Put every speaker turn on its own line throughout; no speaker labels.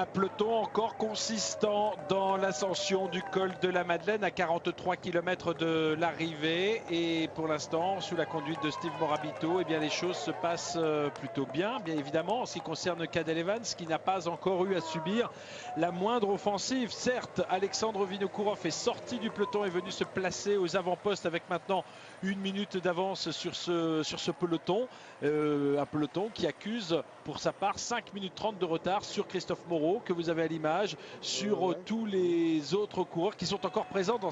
Un peloton encore consistant dans l'ascension du col de la Madeleine à 43 km de l'arrivée. Et pour l'instant, sous la conduite de Steve Morabito, eh bien, les choses se passent plutôt bien évidemment, en ce qui concerne Cadel Evans, qui n'a pas encore eu à subir la moindre offensive. Certes, Alexandre Vinokourov est sorti du peloton, est venu se placer aux avant-postes avec maintenant 1 minute d'avance sur ce peloton. Un peloton qui accuse pour sa part 5 minutes 30 de retard sur Christophe Moreau, que vous avez à l'image, sur tous les autres coureurs qui sont encore présents dans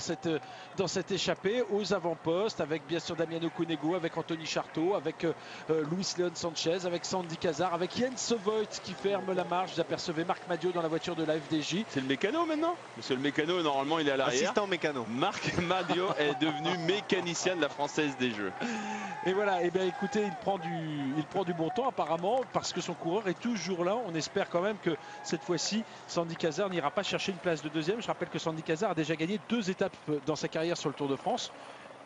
cette échappée aux avant-postes, avec bien sûr Damiano Cunego, avec Anthony Charteau, avec Luis Leon Sanchez, avec Sandy Cazard, avec Jens Voigt qui ferme la marche. Vous apercevez Marc Madiot dans la voiture de la FDJ.
C'est le mécano maintenant. Monsieur le mécano, normalement il est à l'arrière.
Assistant mécano.
Marc Madiot est devenu mécanicien de la Française des Jeux.
Et voilà, et bien écoutez, il prend du bon temps apparemment, parce que son coureur est toujours là. On espère quand même que cette fois-ci, Sandy Cazard n'ira pas chercher une place de deuxième. Je rappelle que Sandy Cazard a déjà gagné 2 étapes dans sa carrière sur le Tour de France.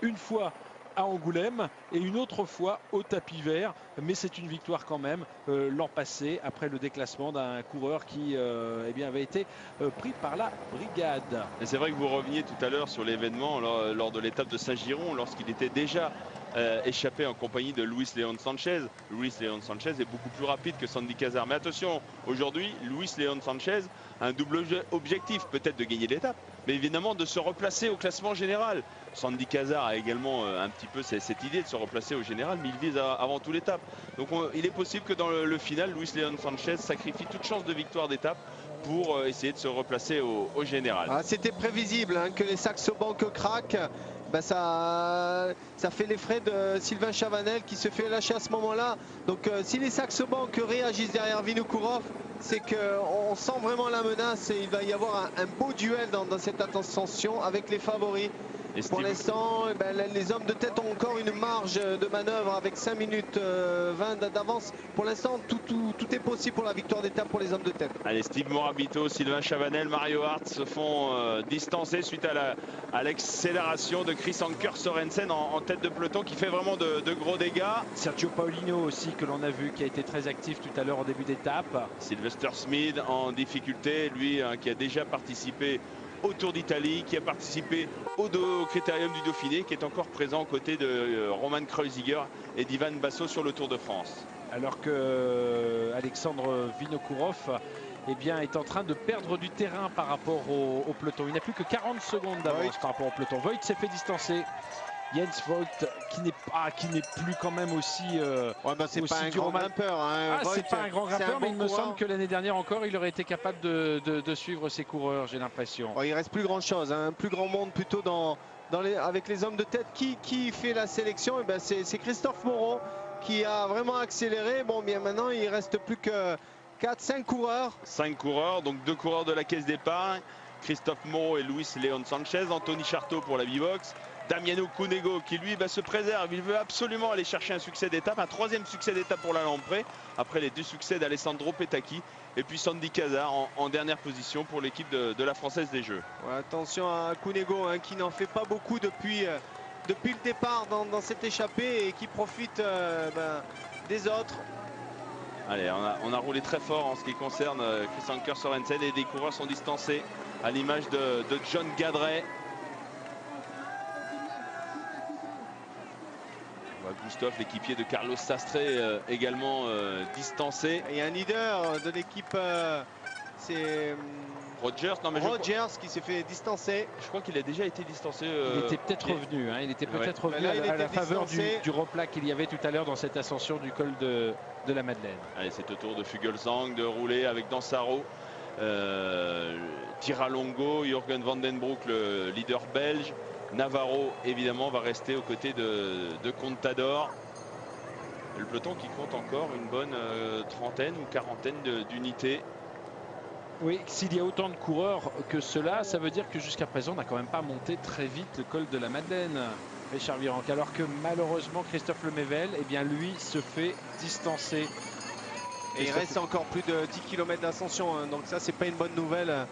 Une fois à Angoulême et une autre fois au tapis vert, mais c'est une victoire quand même l'an passé, après le déclassement d'un coureur qui eh bien, avait été pris par la brigade.
Et c'est vrai que vous reveniez tout à l'heure sur l'événement lors de l'étape de Saint-Giron, lorsqu'il était déjà échappé en compagnie de Luis Leon Sanchez. Luis Leon Sanchez est beaucoup plus rapide que Sandy Cazard. Mais attention, aujourd'hui, Luis Leon Sanchez a un double objectif, peut-être de gagner l'étape, mais évidemment de se replacer au classement général. Sandy Cazard a également un petit peu cette idée de se replacer au général, mais il vise avant tout l'étape. Donc il est possible que dans le final, Luis Leon Sanchez sacrifie toute chance de victoire d'étape pour essayer de se replacer au général.
Ah, c'était prévisible hein, que les Saxo Bank craquent. Ben ça fait les frais de Sylvain Chavanel qui se fait lâcher à ce moment-là. Donc si les Saxo Bank réagissent derrière Vinokourov, c'est qu'on sent vraiment la menace et il va y avoir un beau duel dans cette ascension avec les favoris. Pour l'instant, ben, les hommes de tête ont encore une marge de manœuvre avec 5 minutes 20 d'avance. Pour l'instant, tout est possible pour la victoire d'étape pour les hommes de tête.
Allez, Steve Morabito, Sylvain Chavanel, Mario Hart se font distancer suite à l'accélération de Chris Anker Sorensen en tête de peloton qui fait vraiment de gros dégâts.
Sergio Paolino aussi, que l'on a vu, qui a été très actif tout à l'heure en début d'étape.
Sylvester Smith en difficulté, lui qui a déjà participé au Tour d'Italie, qui a participé au Critérium du Dauphiné, qui est encore présent aux côtés de Roman Kreuziger et d'Ivan Basso sur le Tour de France.
Alors que Alexandre Vinokourov eh bien, est en train de perdre du terrain par rapport au peloton. Il n'a plus que 40 secondes d'avance par rapport au peloton. Voigt s'est fait distancer. Jens Voigt qui n'est plus quand même aussi
c'est pas un grand grimpeur hein.
C'est pas un grand grimpeur, mais il me semble que l'année dernière encore il aurait été capable de suivre ses coureurs, j'ai l'impression.
Il reste plus grand chose hein. Plus grand monde plutôt avec les hommes de tête. Qui fait la sélection? Ben c'est Christophe Moreau qui a vraiment accéléré. Bon, bien maintenant il reste plus que 4-5 coureurs.
5 coureurs, donc 2 coureurs de la caisse d'épargne, Christophe Moreau et Luis Leon Sanchez, Anthony Charteau pour la Bivox, Damiano Cunego qui lui se préserve, il veut absolument aller chercher un succès d'étape, un 3e succès d'étape pour la Lamprey, après les 2 succès d'Alessandro Petacchi, et puis Sandy Cazard en dernière position pour l'équipe de la Française des Jeux.
Ouais, attention à Cunego hein, qui n'en fait pas beaucoup depuis le départ dans cette échappée et qui profite des autres.
Allez, on a roulé très fort en ce qui concerne Chris Anker Sorensen et des coureurs sont distancés à l'image de John Gadret. Gustave, l'équipier de Carlos Sastre, également distancé.
Il y a un leader de l'équipe, c'est
Rogers,
Rogers qui s'est fait distancer.
Je crois qu'il a déjà été distancé.
Il était peut-être revenu, hein, il était peut-être revenu à la faveur du replat qu'il y avait tout à l'heure dans cette ascension du col de la Madeleine.
Allez, c'est au tour de Fugelsang de rouler avec Dansaro, Tiralongo, Jürgen van den Broek, le leader belge. Navarro évidemment va rester aux côtés de Contador. Le peloton qui compte encore une bonne trentaine ou quarantaine d'unités.
Oui, s'il y a autant de coureurs que cela, ça veut dire que jusqu'à présent on n'a quand même pas monté très vite le col de la Madeleine, Richard Virenque, alors que malheureusement Christophe Lemaivel, eh bien lui se fait distancer.
Et il reste encore plus de 10 km d'ascension hein, donc ça c'est pas une bonne nouvelle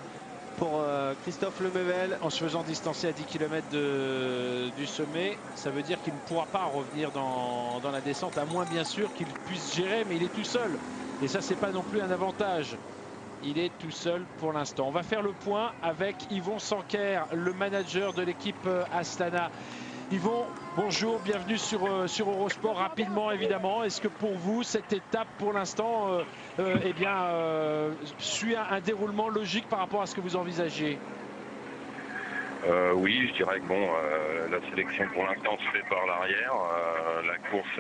pour Christophe Lemaivel.
En se faisant distancer à 10 km du sommet, ça veut dire qu'il ne pourra pas revenir dans la descente, à moins bien sûr qu'il puisse gérer, mais il est tout seul. Et ça, c'est pas non plus un avantage. il est tout seul pour l'instant. On va faire le point avec Yvon Sanquer, le manager de l'équipe Astana. Yvon, bonjour, bienvenue sur Eurosport. Rapidement, évidemment, est-ce que pour vous, cette étape, pour l'instant, suit un déroulement logique par rapport à ce que vous envisagez?
Oui, je dirais que bon, la sélection pour l'instant se fait par l'arrière. La course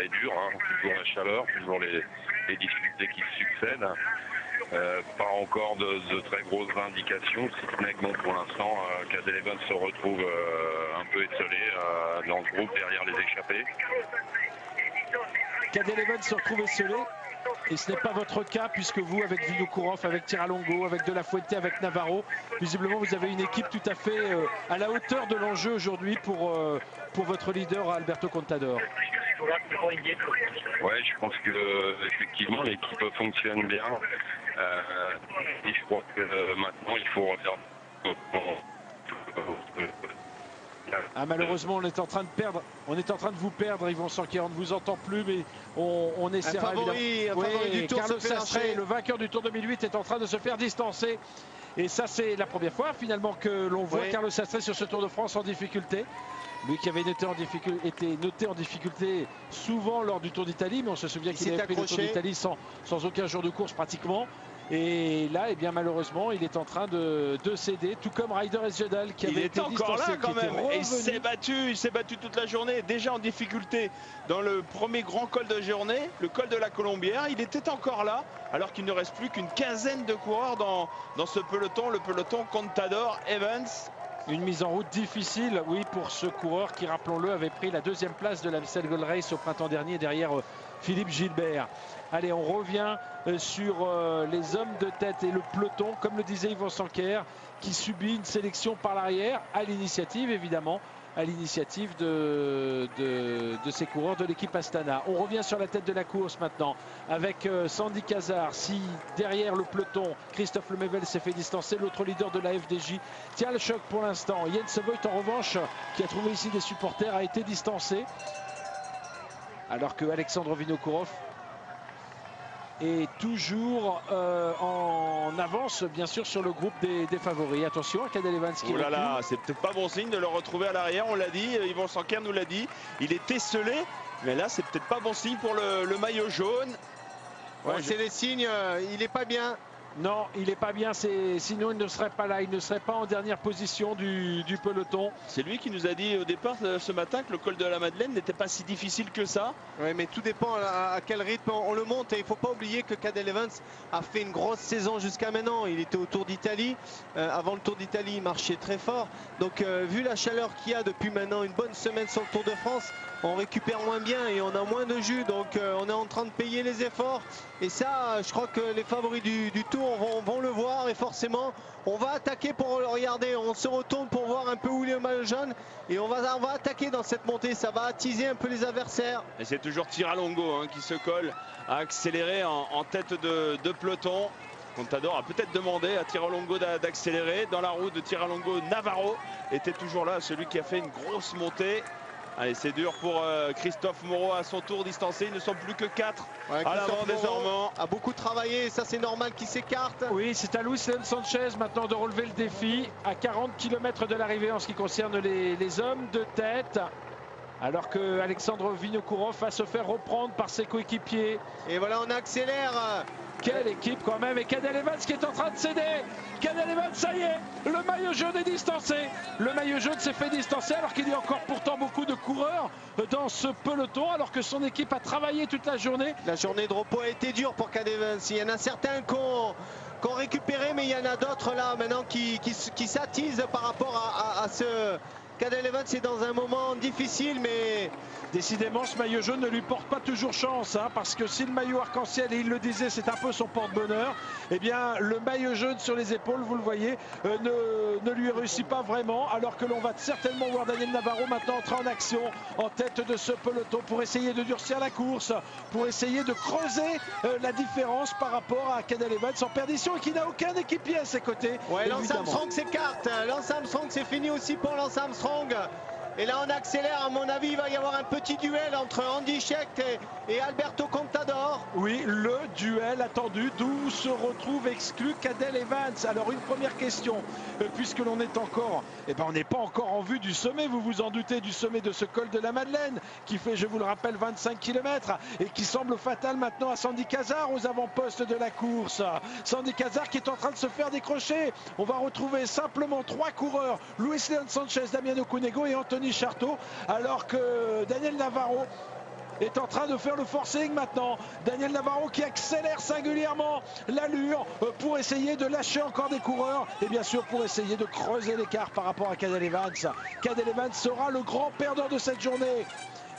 est dure, hein, toujours la chaleur, toujours les difficultés qui se succèdent. Pas encore de très grosses indications, si ce n'est que bon, pour l'instant, Cadel Evans se retrouve un peu esselé dans ce groupe derrière les échappés.
Cadel Evans se retrouve esselé. Et ce n'est pas votre cas puisque vous, avec Vinokourov, avec Tiralongo, avec De La Fuente, avec Navarro, visiblement vous avez une équipe tout à fait à la hauteur de l'enjeu aujourd'hui pour votre leader Alberto Contador.
Ouais, je pense que effectivement l'équipe fonctionne bien. Et je crois que maintenant il faut regarder.
Malheureusement, on est en train de vous perdre, Yvon Sanquer, on ne vous entend plus, mais on essaiera évidemment.
Du Tour
Carlos Sastre, le vainqueur du Tour 2008, est en train de se faire distancer. Et ça, c'est la première fois finalement que l'on voit Carlos Sastre sur ce Tour de France en difficulté. Lui qui avait été noté en difficulté souvent lors du Tour d'Italie, mais on se souvient qu'il avait fait le Tour d'Italie sans aucun jour de course pratiquement. Et là, malheureusement, il est en train de céder, tout comme Ryder Esjedal qui avait été
encore
distancé,
là quand même. Et il s'est battu toute la journée, déjà en difficulté dans le premier grand col de journée, le col de la Colombière. Il était encore là, alors qu'il ne reste plus qu'une quinzaine de coureurs dans ce peloton, le peloton Contador Evans.
Une mise en route difficile, oui, pour ce coureur qui, rappelons-le, avait pris la deuxième place de la Amstel Gold Race au printemps dernier derrière Philippe Gilbert. Allez, on revient sur les hommes de tête et le peloton, comme le disait Yvon Sanquer, qui subit une sélection par l'arrière, à l'initiative évidemment, à l'initiative de ces coureurs de l'équipe Astana. On revient sur la tête de la course maintenant avec Sandy Cazard. Si derrière le peloton, Christophe Lemebel s'est fait distancer, l'autre leader de la FDJ tient le choc pour l'instant. Jens Voigt en revanche, qui a trouvé ici des supporters, a été distancé. Alors que Alexandre Vinokourov est toujours en avance, bien sûr, sur le groupe des favoris. Attention à Cadel Evans qui
c'est peut-être pas bon signe de le retrouver à l'arrière, on l'a dit, Yvon Sanquer nous l'a dit, il est esselé, mais là c'est peut-être pas bon signe pour le maillot jaune.
C'est les signes, il n'est pas bien.
Non, il n'est pas bien, sinon il ne serait pas là, il ne serait pas en dernière position du peloton.
C'est lui qui nous a dit au départ ce matin que le col de la Madeleine n'était pas si difficile que ça.
Oui, mais tout dépend à quel rythme on le monte. Et il ne faut pas oublier que Cadel Evans a fait une grosse saison jusqu'à maintenant. Il était au Tour d'Italie. Avant le Tour d'Italie, il marchait très fort. Donc vu la chaleur qu'il y a depuis maintenant une bonne semaine sur le Tour de France, on récupère moins bien et on a moins de jus. Donc on est en train de payer les efforts. Et ça, je crois que les favoris du Tour vont le voir. Et forcément, on va attaquer pour le regarder. On se retourne pour voir un peu où est le maillot jaune. Et on va attaquer dans cette montée. Ça va attiser un peu les adversaires.
Et c'est toujours Tiralongo qui se colle à accélérer en tête de peloton. Contador a peut-être demandé à Tiralongo d'accélérer. Dans la roue de Tiralongo, Navarro était toujours là, celui qui a fait une grosse montée. Allez, c'est dur pour Christophe Moreau à son tour distancé. Ils ne sont plus que 4 à l'avant désormais.
A beaucoup travaillé et ça c'est normal qu'il s'écarte.
Oui, c'est à Luis Leon Sanchez maintenant de relever le défi à 40 km de l'arrivée en ce qui concerne les hommes de tête. Alors que Alexandre Vinokourov va se faire reprendre par ses coéquipiers.
Et voilà, on accélère.
Quelle équipe quand même. Et Cadel Evans qui est en train de céder. Cadel Evans, ça y est, le maillot jaune est distancé. Le maillot jaune s'est fait distancer alors qu'il y a encore pourtant beaucoup de coureurs dans ce peloton, alors que son équipe a travaillé toute la journée.
La journée de repos a été dure pour Cadel Evans. Il y en a certains qui ont récupéré, mais il y en a d'autres là maintenant qui s'attisent par rapport à ce... Cadel Evans est dans un moment difficile, mais
décidément ce maillot jaune ne lui porte pas toujours chance, parce que si le maillot arc-en-ciel, et il le disait, c'est un peu son porte-bonheur, eh bien le maillot jaune sur les épaules, vous le voyez, ne lui réussit pas vraiment, alors que l'on va certainement voir Daniel Navarro maintenant entrer en action en tête de ce peloton pour essayer de durcir la course, pour essayer de creuser la différence par rapport à Cadel Evans en perdition et qui n'a aucun équipier à ses côtés.
Ouais, Lance Armstrong s'écarte. Lance Armstrong, c'est fini aussi pour Lance Armstrong. Et là on accélère, à mon avis il va y avoir un petit duel entre Andy Schleck et Alberto Contador.
Oui, le duel attendu, d'où se retrouve exclu Cadel Evans. Alors une première question, puisque l'on est encore, on n'est pas encore en vue du sommet, vous vous en doutez, du sommet de ce col de la Madeleine, qui fait, je vous le rappelle, 25 km et qui semble fatal maintenant à Sandy Cazard aux avant-postes de la course. Sandy Cazard qui est en train de se faire décrocher. On va retrouver simplement 3 coureurs, Luis Leon Sanchez, Damiano Cunego et Anthony Charteau, alors que Daniel Navarro est en train de faire le forcing maintenant. Daniel Navarro qui accélère singulièrement l'allure pour essayer de lâcher encore des coureurs et bien sûr pour essayer de creuser l'écart par rapport à Cadel Evans. Cadel Evans sera le grand perdant de cette journée.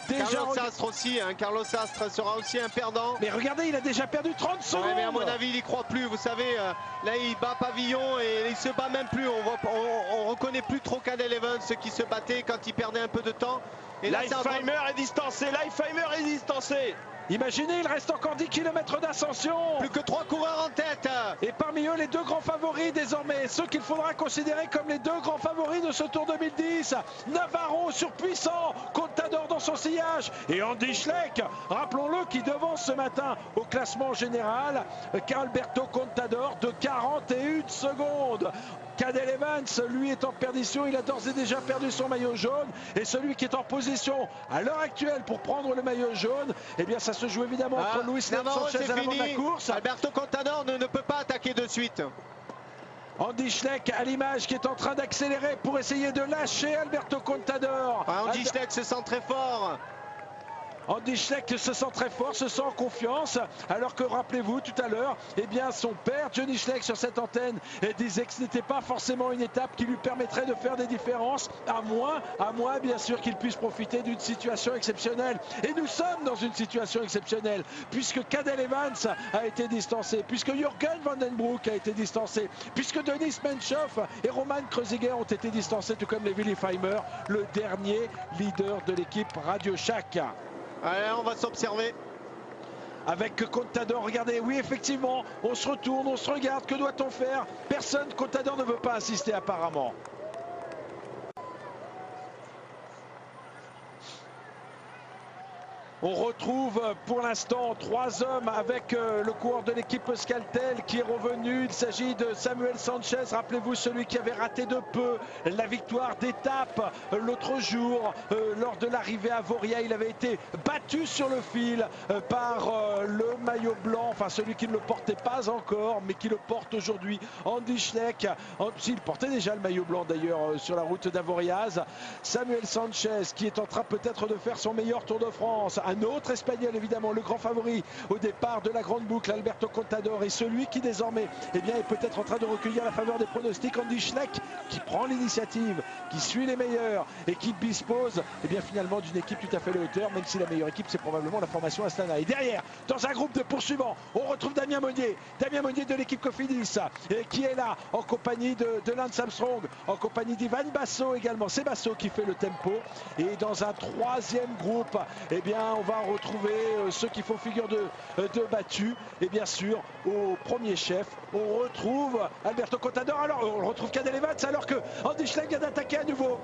Carlos Astre aussi, hein. Carlos Astre sera aussi un perdant.
Mais regardez, il a déjà perdu 30 secondes.
Ouais, mais à mon avis, il n'y croit plus. Vous savez, là, il bat Pavillon et il se bat même plus. On reconnaît plus trop Cadel Evans qui se battait quand il perdait un peu de temps.
Et Lifeheimer est distancé. Lifeheimer est distancé.
Imaginez, il reste encore 10 km d'ascension.
Plus que 3 coureurs en tête.
Et parmi eux, les 2 grands favoris désormais. Ceux qu'il faudra considérer comme les 2 grands favoris de ce Tour 2010. Navarro surpuissant, Contador dans son sillage. Et Andy Schleck, rappelons-le, qui devance ce matin au classement général qu'Alberto Contador de 41 secondes. Cadel Evans, lui, est en perdition. Il a d'ores et déjà perdu son maillot jaune. Et celui qui est en position à l'heure actuelle pour prendre le maillot jaune, eh bien, ça se joue évidemment entre Luis Leon Sanchez à l'avant de la course.
Alberto Contador ne peut pas attaquer de suite.
Andy Schleck à l'image qui est en train d'accélérer pour essayer de lâcher Alberto Contador.
Andy Schleck se sent très fort.
Andy Schleck se sent très fort, se sent en confiance, alors que rappelez-vous tout à l'heure, eh bien son père Johnny Schleck sur cette antenne disait que ce n'était pas forcément une étape qui lui permettrait de faire des différences, à moins bien sûr qu'il puisse profiter d'une situation exceptionnelle. Et nous sommes dans une situation exceptionnelle, puisque Cadel Evans a été distancé, puisque Jürgen Van den Broek a été distancé, puisque Denis Menchoff et Roman Kreuziger ont été distancés, tout comme Levi Lifeheimer, le dernier leader de l'équipe Radio Shack.
Allez, on va s'observer.
Avec Contador, regardez, oui effectivement, on se retourne, on se regarde, que doit-on faire? Personne, Contador ne veut pas assister apparemment. On retrouve pour l'instant 3 hommes avec le coureur de l'équipe Euskaltel qui est revenu. Il s'agit de Samuel Sanchez, rappelez-vous celui qui avait raté de peu la victoire d'étape l'autre jour lors de l'arrivée à Voria. Il avait été battu sur le fil par le maillot blanc, enfin celui qui ne le portait pas encore mais qui le porte aujourd'hui, Andy Schleck. Il portait déjà le maillot blanc d'ailleurs sur la route d'Avoriaz. Samuel Sanchez qui est en train peut-être de faire son meilleur Tour de France. Un autre Espagnol évidemment, le grand favori au départ de la grande boucle, Alberto Contador, et celui qui désormais est peut-être en train de recueillir la faveur des pronostics, Andy Schleck, qui prend l'initiative, qui suit les meilleurs et qui dispose finalement d'une équipe tout à fait à la hauteur, même si la meilleure équipe c'est probablement la formation Astana. Et derrière, dans un groupe de poursuivants, on retrouve Damien Monnier de l'équipe Cofidis, qui est là en compagnie de Lance Armstrong, en compagnie d'Ivan Basso également. C'est Basso qui fait le tempo. Et dans un 3e groupe, on va retrouver ceux qui font figure de battus. Et bien sûr, au premier chef, on retrouve Alberto Contador. Alors, on retrouve Cadel Evans alors que Andy Schleck vient d'attaquer à nouveau.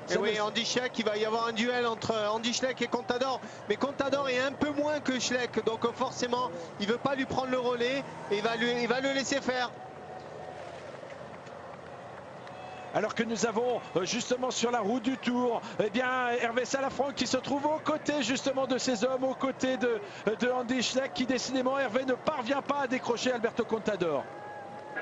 Et oui, Andy Schleck, il va y avoir un duel entre Andy Schleck et Contador. Mais Contador est un peu moins que Schleck. Donc forcément, il ne veut pas lui prendre le relais. Et il va le laisser faire.
Alors que nous avons justement sur la route du Tour, Hervé Salafranc qui se trouve aux côtés justement de ces hommes, aux côtés de Andy Schleck, qui décidément, Hervé, ne parvient pas à décrocher Alberto Contador.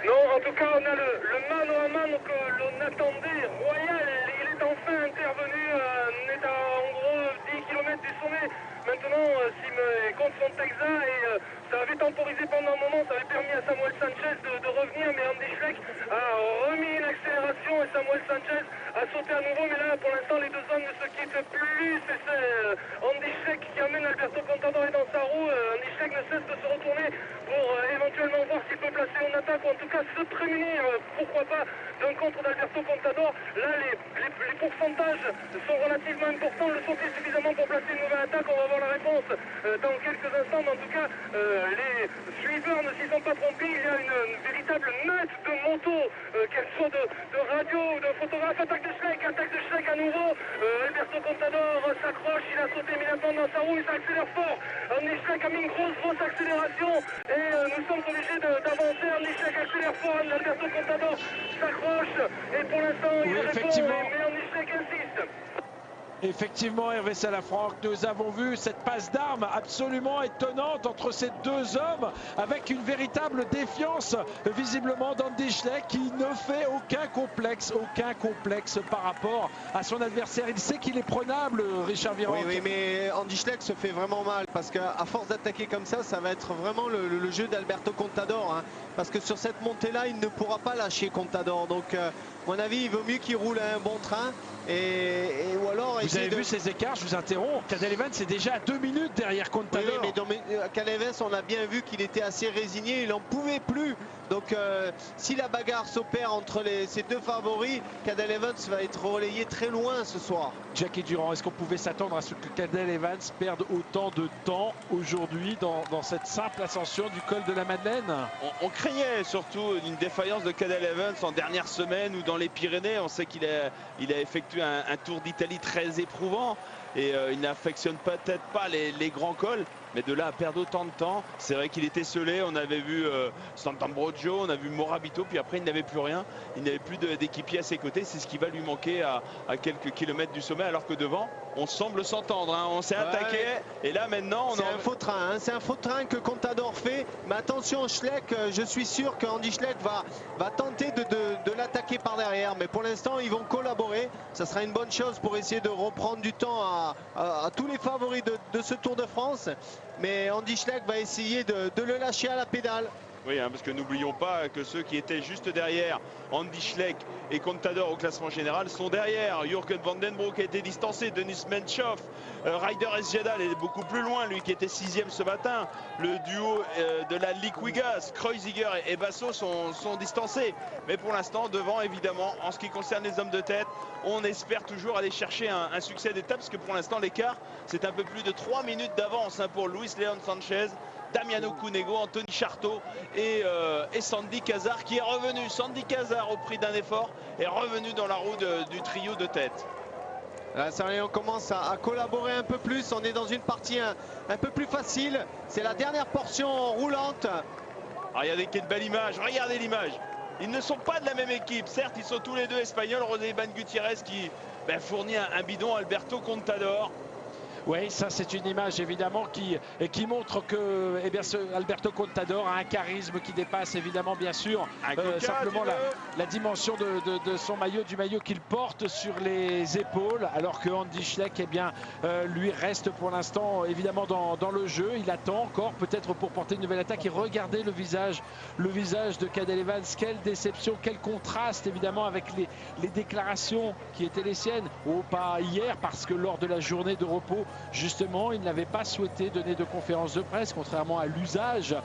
Non, en tout cas, on a le mano à mano que l'on attendait. Royal, il est enfin intervenu. On est à en gros 10 km du sommet. Maintenant, si mes comptes sont exacts, et ça avait temporisé pendant un moment, ça avait permis à Samuel Sanchez de revenir, mais Andy Schleck a remis une accélération et Samuel Sanchez a sauté à nouveau. Mais là, pour l'instant, les 2 hommes ne se quittent plus. C'est Andy Schleck qui amène Alberto Contador dans sa roue. Andy Schleck ne cesse de se retourner pour éventuellement voir s'il peut placer au en attaque, ou en tout cas se prémunir, pourquoi pas, d'un contre d'Alberto Contador. Là, les pourcentages sont relativement importants. Le sauter suffisamment pour placer une nouvelle attaque. On va avoir la réponse dans quelques instants. Mais en tout cas, les suiveurs ne s'y sont pas trompés. Il y a une véritable meute de motos, qu'elle soit de radio ou de photographe. Attaque de Schleck à nouveau. Alberto Contador s'accroche. Il a sauté immédiatement dans sa roue. Il s'accélère fort. Andy Schleck a mis une grosse accélération. Et nous sommes obligés d'avancer. Andy Schleck accélère fort. Alberto Contador s'accroche. Et pour l'instant, il répond. Mais Andy Schleck insiste.
Effectivement, Hervé Salafranc, nous avons vu cette passe d'armes absolument étonnante entre ces deux hommes, avec une véritable défiance visiblement d'Andy Schleck, qui ne fait aucun complexe par rapport à son adversaire. Il sait qu'il est prenable, Richard Virenque.
Oui, mais Andy Schleck se fait vraiment mal, parce qu'à force d'attaquer comme ça va être vraiment le jeu d'Alberto Contador, hein, parce que sur cette montée-là, il ne pourra pas lâcher Contador. Donc, à mon avis, il vaut mieux qu'il roule à un bon train. Ou alors
vous avez vu ces écarts, je vous interromps. Cadel Evans est déjà à 2 minutes derrière Contador.
Oui, mais Cadel Evans, on a bien vu qu'il était assez résigné, il n'en pouvait plus. Donc si la bagarre s'opère entre ces deux favoris, Cadel Evans va être relayé très loin ce soir.
Jackie Durand, est-ce qu'on pouvait s'attendre à ce que Cadel Evans perde autant de temps aujourd'hui dans cette simple ascension du col de la Madeleine?
On craignait surtout une défaillance de Cadel Evans en dernière semaine ou dans les Pyrénées. On sait qu'il a effectué un Tour d'Italie très éprouvant et il n'affectionne peut-être pas les grands cols. Mais de là à perdre autant de temps, c'est vrai qu'il était scellé. On avait vu Sant'Ambrogio, on a vu Morabito, puis après il n'avait plus rien. Il n'avait plus d'équipier à ses côtés. C'est ce qui va lui manquer à quelques kilomètres du sommet, alors que devant, on semble s'entendre. Hein. On s'est attaqué et là maintenant,
c'est un faux train. Hein. C'est un faux train que Contador fait. Mais attention, Schleck, je suis sûr qu'Andy Schleck va tenter de l'attaquer par derrière. Mais pour l'instant, ils vont collaborer. Ça sera une bonne chose pour essayer de reprendre du temps à tous les favoris de ce Tour de France. Mais Andy Schleck va essayer de le lâcher à la pédale.
Oui, hein, parce que n'oublions pas que ceux qui étaient juste derrière Andy Schleck et Contador au classement général sont derrière. Jürgen Van Den Broek a été distancé, Denis Menchoff, Ryder Esjedal est beaucoup plus loin, lui qui était 6e ce matin. Le duo de la Liquigas, Kreuziger et Basso sont distancés. Mais pour l'instant, devant, évidemment, en ce qui concerne les hommes de tête, on espère toujours aller chercher un succès d'étape, parce que pour l'instant, l'écart, c'est un peu plus de 3 minutes d'avance hein, pour Luis Leon Sanchez, Damiano Cunego, Anthony Charteau et Sandy Cazard qui est revenu. Sandy Cazard, au prix d'un effort, est revenu dans la roue du trio de tête.
Là, ça y est, on commence à collaborer un peu plus. On est dans une partie un peu plus facile. C'est la dernière portion roulante.
Regardez quelle belle image, regardez l'image. Ils ne sont pas de la même équipe. Certes, ils sont tous les deux espagnols. José Ban Gutiérrez qui fournit un bidon à Alberto Contador.
Oui, ça c'est une image évidemment qui montre que Alberto Contador a un charisme qui dépasse évidemment bien sûr simplement la dimension de son maillot, du maillot qu'il porte sur les épaules, alors que Andy Schleck lui reste pour l'instant évidemment dans le jeu. Il attend encore peut-être pour porter une nouvelle attaque, et regardez le visage de Cadel Evans. Quelle déception, quel contraste évidemment avec les déclarations qui étaient les siennes, pas hier, parce que lors de la journée de repos justement, il n'avait pas souhaité donner de conférence de presse, contrairement à l'usage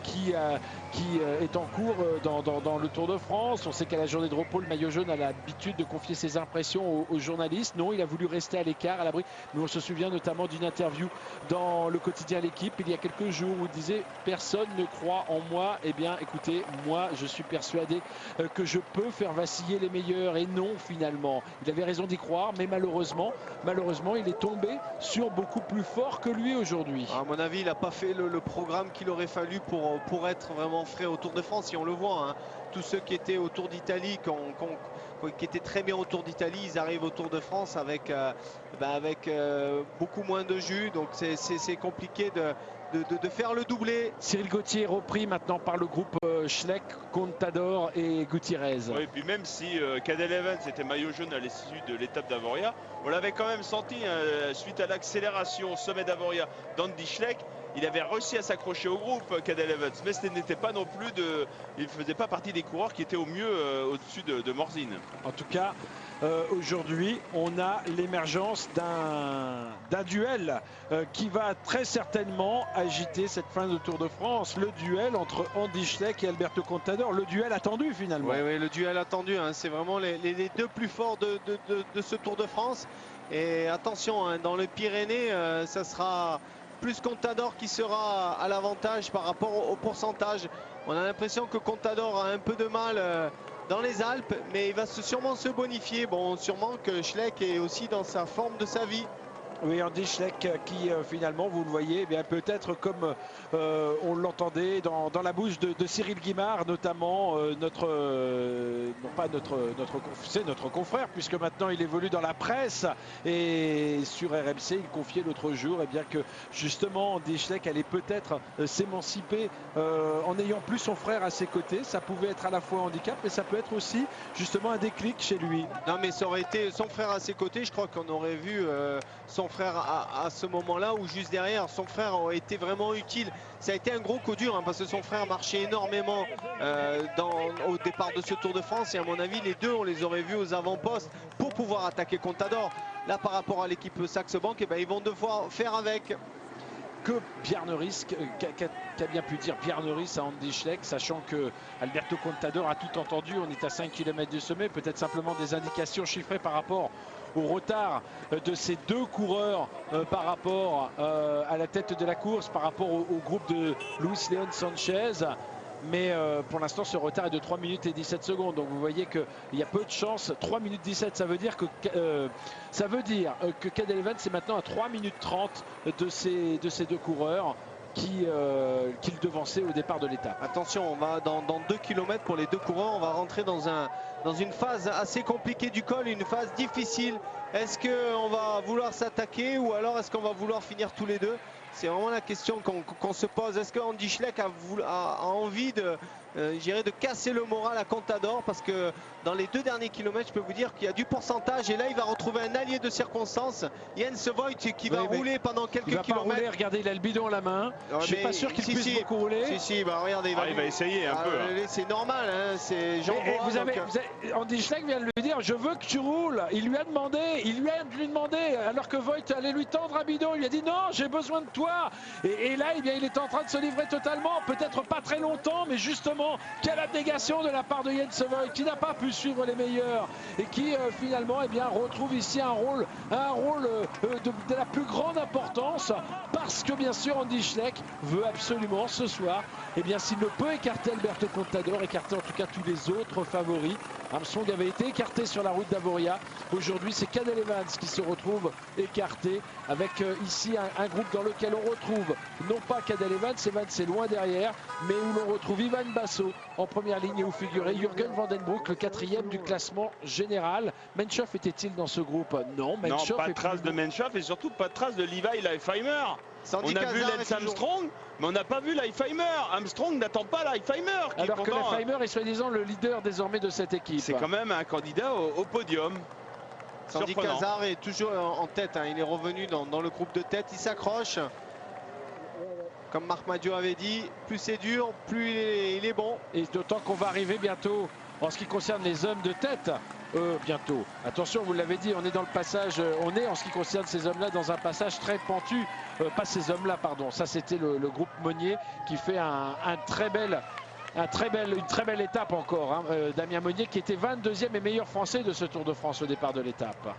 qui est en cours dans le Tour de France. On sait qu'à la journée de repos, le maillot jaune a l'habitude de confier ses impressions aux journalistes. Non, il a voulu rester à l'écart, à l'abri. Mais on se souvient notamment d'une interview dans le quotidien L'Équipe il y a quelques jours où il disait « Personne ne croit en moi ». Eh bien, écoutez, moi, je suis persuadé que je peux faire vaciller les meilleurs. Et non, finalement, il avait raison d'y croire, mais malheureusement, il est tombé sur beaucoup plus fort que lui aujourd'hui.
À mon avis, il n'a pas fait le programme qu'il aurait fallu pour être vraiment frais au Tour de France. Si on le voit, hein, tous ceux qui étaient au Tour d'Italie, qui étaient très bien au Tour d'Italie, ils arrivent au Tour de France avec beaucoup moins de jus. Donc c'est compliqué de faire le doublé.
Cyril Gauthier est repris maintenant par le groupe Schleck, Contador et Gutiérrez.
Oui, et puis même si Cadel Evans était maillot jaune à l'issue de l'étape d'Avoria, on l'avait quand même senti suite à l'accélération au sommet d'Avoria d'Andy Schleck. il avait réussi à s'accrocher au groupe, Cadel Evans, mais ce n'était pas non plus il ne faisait pas partie des coureurs qui étaient au mieux au-dessus de Morzine.
En tout cas, aujourd'hui, on a l'émergence d'un duel qui va très certainement agiter cette fin de Tour de France. Le duel entre Andy Schleck et Alberto Contador. Le duel attendu finalement.
Oui, le duel attendu. Hein. C'est vraiment les deux plus forts de ce Tour de France. Et attention, hein, dans les Pyrénées, ça sera plus Contador qui sera à l'avantage par rapport au pourcentage. On a l'impression que Contador a un peu de mal dans les Alpes, mais il va sûrement se bonifier. Bon, sûrement que Schleck est aussi dans sa forme de sa vie.
Oui, Andy Schleck qui finalement, vous le voyez, eh bien peut-être comme on l'entendait dans la bouche de Cyril Guimard, notamment c'est notre confrère, puisque maintenant il évolue dans la presse, et sur RMC, il confiait l'autre jour eh bien, que justement Andy Schleck allait peut-être s'émanciper en n'ayant plus son frère à ses côtés. Ça pouvait être à la fois un handicap, mais ça peut être aussi justement un déclic chez lui.
Non, mais ça aurait été son frère à ses côtés, je crois qu'on aurait vu son frère à ce moment-là, ou juste derrière, son frère aurait été vraiment utile. Ça a été un gros coup dur, hein, parce que son frère marchait énormément au départ de ce Tour de France, et à mon avis, les deux, on les aurait vus aux avant-postes pour pouvoir attaquer Contador. Là, par rapport à l'équipe Saxo Bank, eh ben, ils vont devoir faire avec.
Que Bjarneris, qu'a bien pu dire Bjarneris à Andy Schleck, sachant que Alberto Contador a tout entendu. On est à 5 km du sommet, peut-être simplement des indications chiffrées par rapport au retard de ces deux coureurs par rapport à la tête de la course, par rapport au groupe de Luis Leon Sanchez. Mais pour l'instant, ce retard est de 3 minutes et 17 secondes. Donc vous voyez qu'il y a peu de chance. 3 minutes 17, ça veut dire que Cadel Evans est maintenant à 3 minutes 30 de ces deux coureurs qu'il devançait au départ de l'étape.
Attention, on va dans 2 km pour les deux coureurs. On va rentrer dans une phase assez compliquée du col, une phase difficile. Est-ce qu'on va vouloir s'attaquer, ou alors est-ce qu'on va vouloir finir tous les deux? C'est vraiment la question qu'on se pose. Est-ce qu'Andy Schleck a envie de casser le moral à Contador? Parce que dans les 2 derniers kilomètres, je peux vous dire qu'il y a du pourcentage. Et là, il va retrouver un allié de circonstance, Jens Voigt, qui va rouler pendant quelques kilomètres.
Il va pas rouler, regardez, il a le bidon à la main. Je suis pas sûr qu'il puisse beaucoup rouler.
Regardez,
il va essayer un peu.
C'est normal, hein, c'est
Andy Schleck vient de lui dire, je veux que tu roules. Il lui a demandé, alors que Voigt allait lui tendre un bidon. Il lui a dit non, j'ai besoin de toi. Et là, eh bien, il est en train de se livrer totalement, peut-être pas très longtemps, mais justement, quelle abnégation de la part de Jens Voigt, qui n'a pas pu suivre les meilleurs et qui finalement eh bien, retrouve ici un rôle de la plus grande importance, parce que bien sûr Andy Schleck veut absolument ce soir, eh bien, s'il ne peut écarter Alberto Contador, écarter en tout cas tous les autres favoris. Armstrong avait été écarté sur la route d'Avoria. Aujourd'hui, c'est Cadel Evans qui se retrouve écarté, avec ici un groupe dans lequel on retrouve non pas Cadel Evans, c'est loin derrière, mais où l'on retrouve Ivan Basso en première ligne, et où figurait Jürgen Vandenbroek, le 4e du classement général. Menchoff était-il dans ce groupe? Non, Menchoff,
pas de trace de Menchoff, et surtout pas de trace de Levi Leipheimer. On a vu Lance Armstrong, mais on n'a pas vu Leipheimer. Armstrong n'attend pas Leipheimer.
Alors que Leipheimer est soi-disant le leader désormais de cette équipe.
C'est quand même un candidat au podium.
Sandy Cazard est toujours en tête, hein. Il est revenu dans le groupe de tête, il s'accroche. Comme Marc Madiot avait dit, plus c'est dur, plus il est bon.
Et d'autant qu'on va arriver bientôt, en ce qui concerne les hommes de tête, bientôt. Attention, vous l'avez dit, on est dans le passage, on est en ce qui concerne ces hommes-là dans un passage très pentu. Pas ces hommes-là, pardon. Ça, c'était le groupe Monnier qui fait une très belle étape encore. Hein. Damien Monnier qui était 22e et meilleur français de ce Tour de France au départ de l'étape.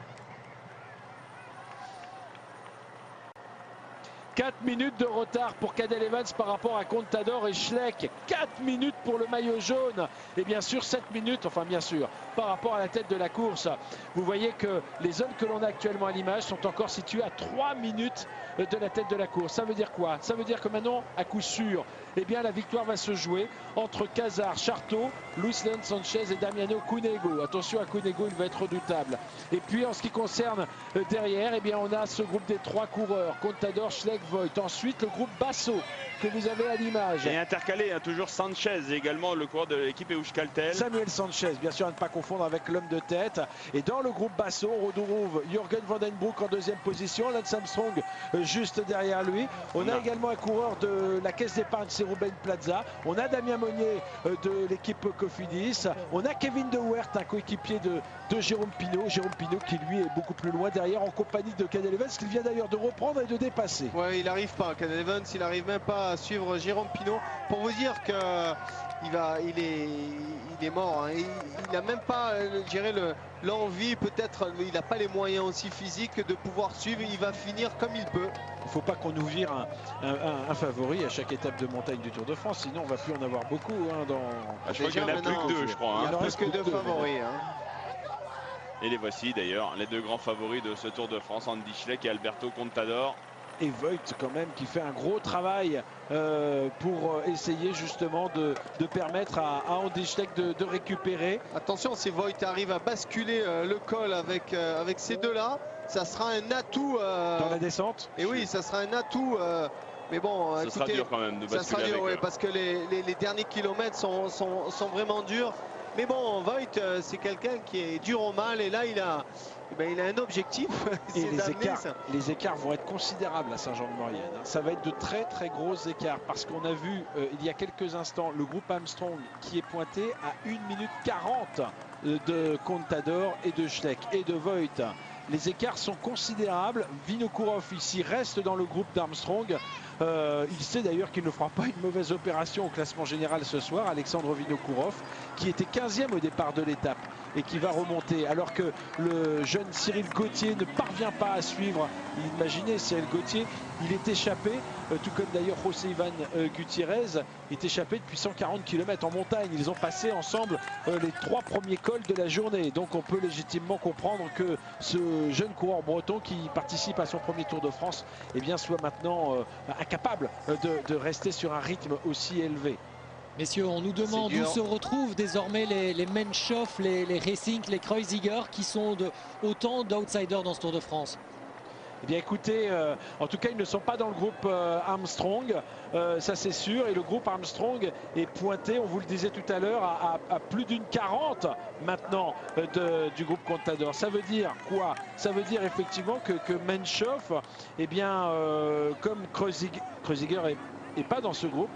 4 minutes de retard pour Cadel Evans par rapport à Contador et Schleck. 4 minutes pour le maillot jaune. Et bien sûr 7 minutes, enfin bien sûr, par rapport à la tête de la course. Vous voyez que les hommes que l'on a actuellement à l'image sont encore situés à 3 minutes de la tête de la course. Ça veut dire quoi? Ça veut dire que maintenant, à coup sûr, eh bien, la victoire va se jouer entre Cazard, Charteau, Luis Leon Sanchez et Damiano Cunego. Attention à Cunego, il va être redoutable. Et puis en ce qui concerne derrière, eh bien, on a ce groupe des 3 coureurs, Contador, Schleck, Voigt. Ensuite, le groupe Basso que vous avez à l'image.
Et intercalé, hein, toujours Sanchez, et également le coureur de l'équipe Euskaltel.
Samuel Sanchez, bien sûr, à ne pas confondre confondre avec l'homme de tête. Et dans le groupe Basso, on retrouve Jürgen Van den Broek en deuxième position, Lance Armstrong juste derrière lui. On a également un coureur de la caisse d'épargne, c'est Ruben Plaza. On a Damien Monnier de l'équipe Cofidis. On a Kevin De Weert, un coéquipier de Jérôme Pinault. Jérôme Pinault qui lui est beaucoup plus loin derrière en compagnie de Cadel Evans, qu'il vient d'ailleurs de reprendre et de dépasser.
Ouais, il n'arrive pas, Cadel Evans, il n'arrive même pas à suivre Jérôme Pinault. Pour vous dire que il est mort. Hein. Il n'a même pas, je dirais, l'envie, peut-être, il n'a pas les moyens aussi physiques de pouvoir suivre. Il va finir comme il peut.
Il ne faut pas qu'on nous vire un favori à chaque étape de montagne du Tour de France, sinon on ne va plus en avoir beaucoup. Hein,
je crois qu'il y en a plus que deux, je crois.
Il n'y en a plus que deux favoris. Hein.
Et les voici d'ailleurs, les deux grands favoris de ce Tour de France, Andy Schleck et Alberto Contador.
Et Voigt quand même qui fait un gros travail pour essayer justement de permettre à Andy Schleck de récupérer.
Attention, si Voigt arrive à basculer le col avec ces deux-là, ça sera un atout.
Dans la descente.
Et oui, ça sera un atout. Mais bon,
ça sera dur quand même de basculer.
Ça sera dur,
avec
parce que les derniers kilomètres sont vraiment durs. Mais bon, Voigt, c'est quelqu'un qui est dur au mal. Et là, il a un objectif.
Et les écarts vont être considérables à Saint-Jean-de-Maurienne. Ça va être de très très gros écarts parce qu'on a vu il y a quelques instants le groupe Armstrong qui est pointé à 1 minute 40 de Contador et de Schleck et de Voigt. Les écarts sont considérables. Vinokourov ici reste dans le groupe d'Armstrong. Il sait d'ailleurs qu'il ne fera pas une mauvaise opération au classement général ce soir, Alexandre Vinokourov, qui était 15e au départ de l'étape et qui va remonter. Alors que le jeune Cyril Gauthier ne parvient pas à suivre. Imaginez Cyril Gauthier, il est échappé, tout comme d'ailleurs José Ivan Gutiérrez, est échappé depuis 140 km en montagne. Ils ont passé ensemble les 3 premiers cols de la journée. Donc on peut légitimement comprendre que ce jeune coureur breton qui participe à son premier Tour de France soit maintenant incapable de rester sur un rythme aussi élevé.
Messieurs, on nous demande où se retrouvent désormais les Menshoff, les Racing, les Kreuziger qui sont autant d'outsiders dans ce Tour de France.
Eh bien écoutez, en tout cas ils ne sont pas dans le groupe Armstrong, ça c'est sûr, et le groupe Armstrong est pointé, on vous le disait tout à l'heure, à plus d'une 40 maintenant du groupe Contador. Ça veut dire quoi? Ça veut dire effectivement que Menshoff, comme Kreuziger n'est pas dans ce groupe.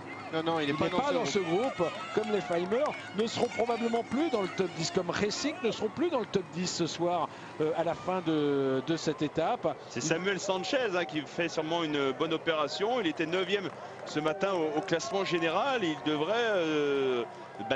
Non, il n'est pas
dans ce groupe, comme les Feimer ne seront probablement plus dans le top 10, comme Racing ne seront plus dans le top 10 ce soir à la fin de cette étape.
C'est Samuel Sanchez qui fait sûrement une bonne opération. Il était 9e ce matin au classement général. Il devrait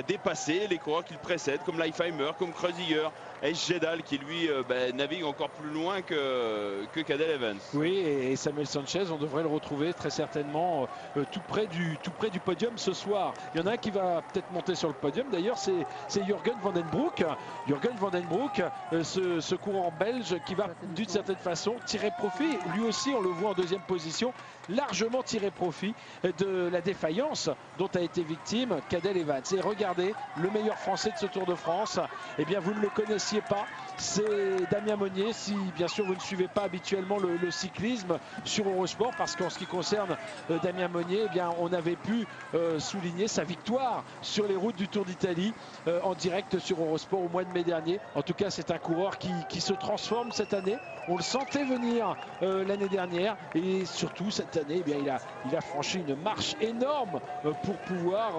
dépasser les coureurs qui le précèdent, comme Leifheimer, comme Kreuziger, Gedal qui lui navigue encore plus loin que Cadel Evans.
Oui, et Samuel Sanchez, on devrait le retrouver très certainement tout près du podium ce soir. Il y en a un qui va peut-être monter sur le podium. D'ailleurs, c'est Jürgen Van den Broek. Jürgen Van den Broek, ce coureur belge qui va d'une certaine façon tirer profit. Lui aussi, on le voit en deuxième position, largement tirer profit de la défaillance dont a été victime Cadel Evans. Et regardez, le meilleur français de ce Tour de France, eh bien vous ne le connaissiez pas, c'est Damien Monnier. Si bien sûr vous ne suivez pas habituellement le cyclisme sur Eurosport, parce qu'en ce qui concerne Damien Monnier, eh bien on avait pu souligner sa victoire sur les routes du Tour d'Italie en direct sur Eurosport au mois de mai dernier. En tout cas, c'est un coureur qui se transforme cette année. On le sentait venir l'année dernière, et surtout cette année, eh bien, il a franchi une marche énorme pour pouvoir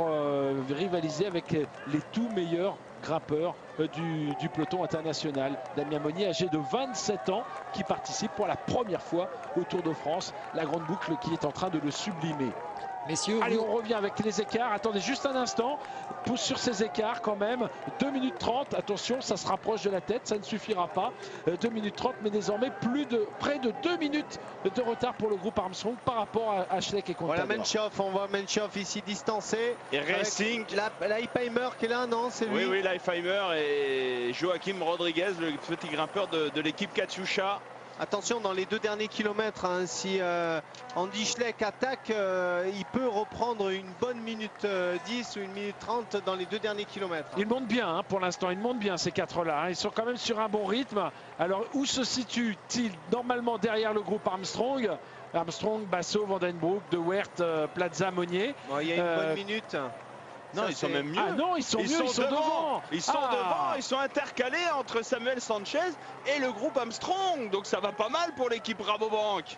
rivaliser avec les tout meilleurs grimpeur du peloton international. Damien Monnier, âgé de 27 ans, qui participe pour la première fois au Tour de France. La grande boucle qui est en train de le sublimer.
Messieurs,
allez, on revient avec les écarts. Attendez juste un instant. Pousse sur ces écarts quand même. 2 minutes 30. Attention, ça se rapproche de la tête. Ça ne suffira pas. 2 minutes 30, mais désormais près de 2 minutes de retard pour le groupe Armstrong par rapport à Schleck et Contador.
Voilà Menshoff. On voit Menshoff ici distancé.
Et Racing.
Leifheimer qui est là, non? C'est lui.
Oui, Leifheimer et Joachim Rodriguez, le petit grimpeur de l'équipe Katusha.
Attention dans les 2 derniers kilomètres, si Andy Schleck attaque, il peut reprendre une bonne minute 10 ou une minute 30 dans les 2 derniers kilomètres.
Ils montent bien pour l'instant, ils montent bien ces 4-là. Ils sont quand même sur un bon rythme. Alors où se situe-t-il? Normalement derrière le groupe Armstrong. Armstrong, Basso, Van den Broek, De Weert, Plaza, Monnier.
Bon, il y a une bonne minute.
Non, ils sont même mieux.
Ah non, ils sont devant.
Ils sont devant, ils sont intercalés entre Samuel Sanchez et le groupe Armstrong. Donc ça va pas mal pour l'équipe Rabobank.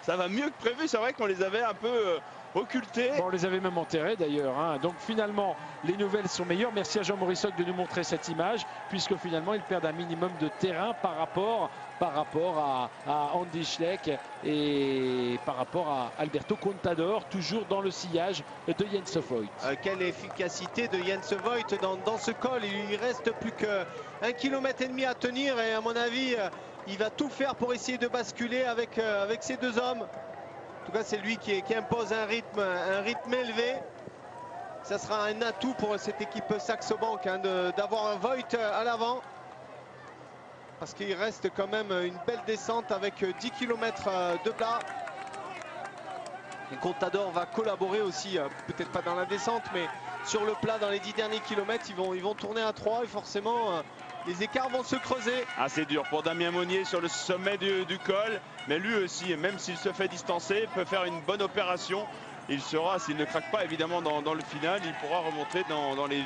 Ça va mieux que prévu. C'est vrai qu'on les avait un peu occultés.
Bon, on les avait même enterrés d'ailleurs. Hein. Donc finalement, les nouvelles sont meilleures. Merci à Jean Morissoc de nous montrer cette image, puisque finalement, ils perdent un minimum de terrain par rapport à Andy Schleck et par rapport à Alberto Contador, toujours dans le sillage de Jens Voigt.
Quelle efficacité de Jens Voigt dans ce col. Il lui reste plus qu'1,5 km à tenir et à mon avis, il va tout faire pour essayer de basculer avec ces deux hommes. En tout cas, c'est lui qui impose un rythme élevé. Ça sera un atout pour cette équipe Saxo Bank hein, d'avoir un Voigt à l'avant. Parce qu'il reste quand même une belle descente avec 10 km de plat. Et Contador va collaborer aussi, peut-être pas dans la descente, mais sur le plat dans les 10 derniers kilomètres, ils vont tourner à 3 et forcément les écarts vont se creuser.
Ah, c'est dur pour Damien Monnier sur le sommet du col, mais lui aussi, même s'il se fait distancer, peut faire une bonne opération. Il sera, s'il ne craque pas évidemment dans le final, il pourra remonter dans les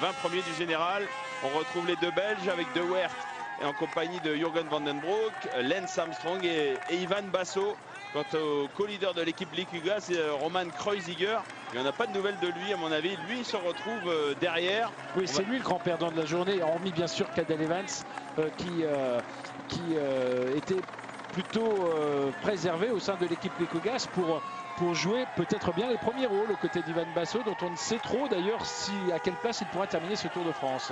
20 premiers du général. On retrouve les deux Belges avec De Weert et en compagnie de Jürgen van den Broek, Lance Armstrong et Ivan Basso. Quant au co-leader de l'équipe Liquiga, c'est Roman Kreuziger. Il n'y en a pas de nouvelles de lui, à mon avis. Lui, il se retrouve derrière.
Oui, c'est lui le grand perdant de la journée, hormis bien sûr Cadel Evans, qui était plutôt préservé au sein de l'équipe Liquigas pour jouer peut-être bien les premiers rôles aux côtés d'Ivan Basso, dont on ne sait trop d'ailleurs à quelle place il pourra terminer ce Tour de France.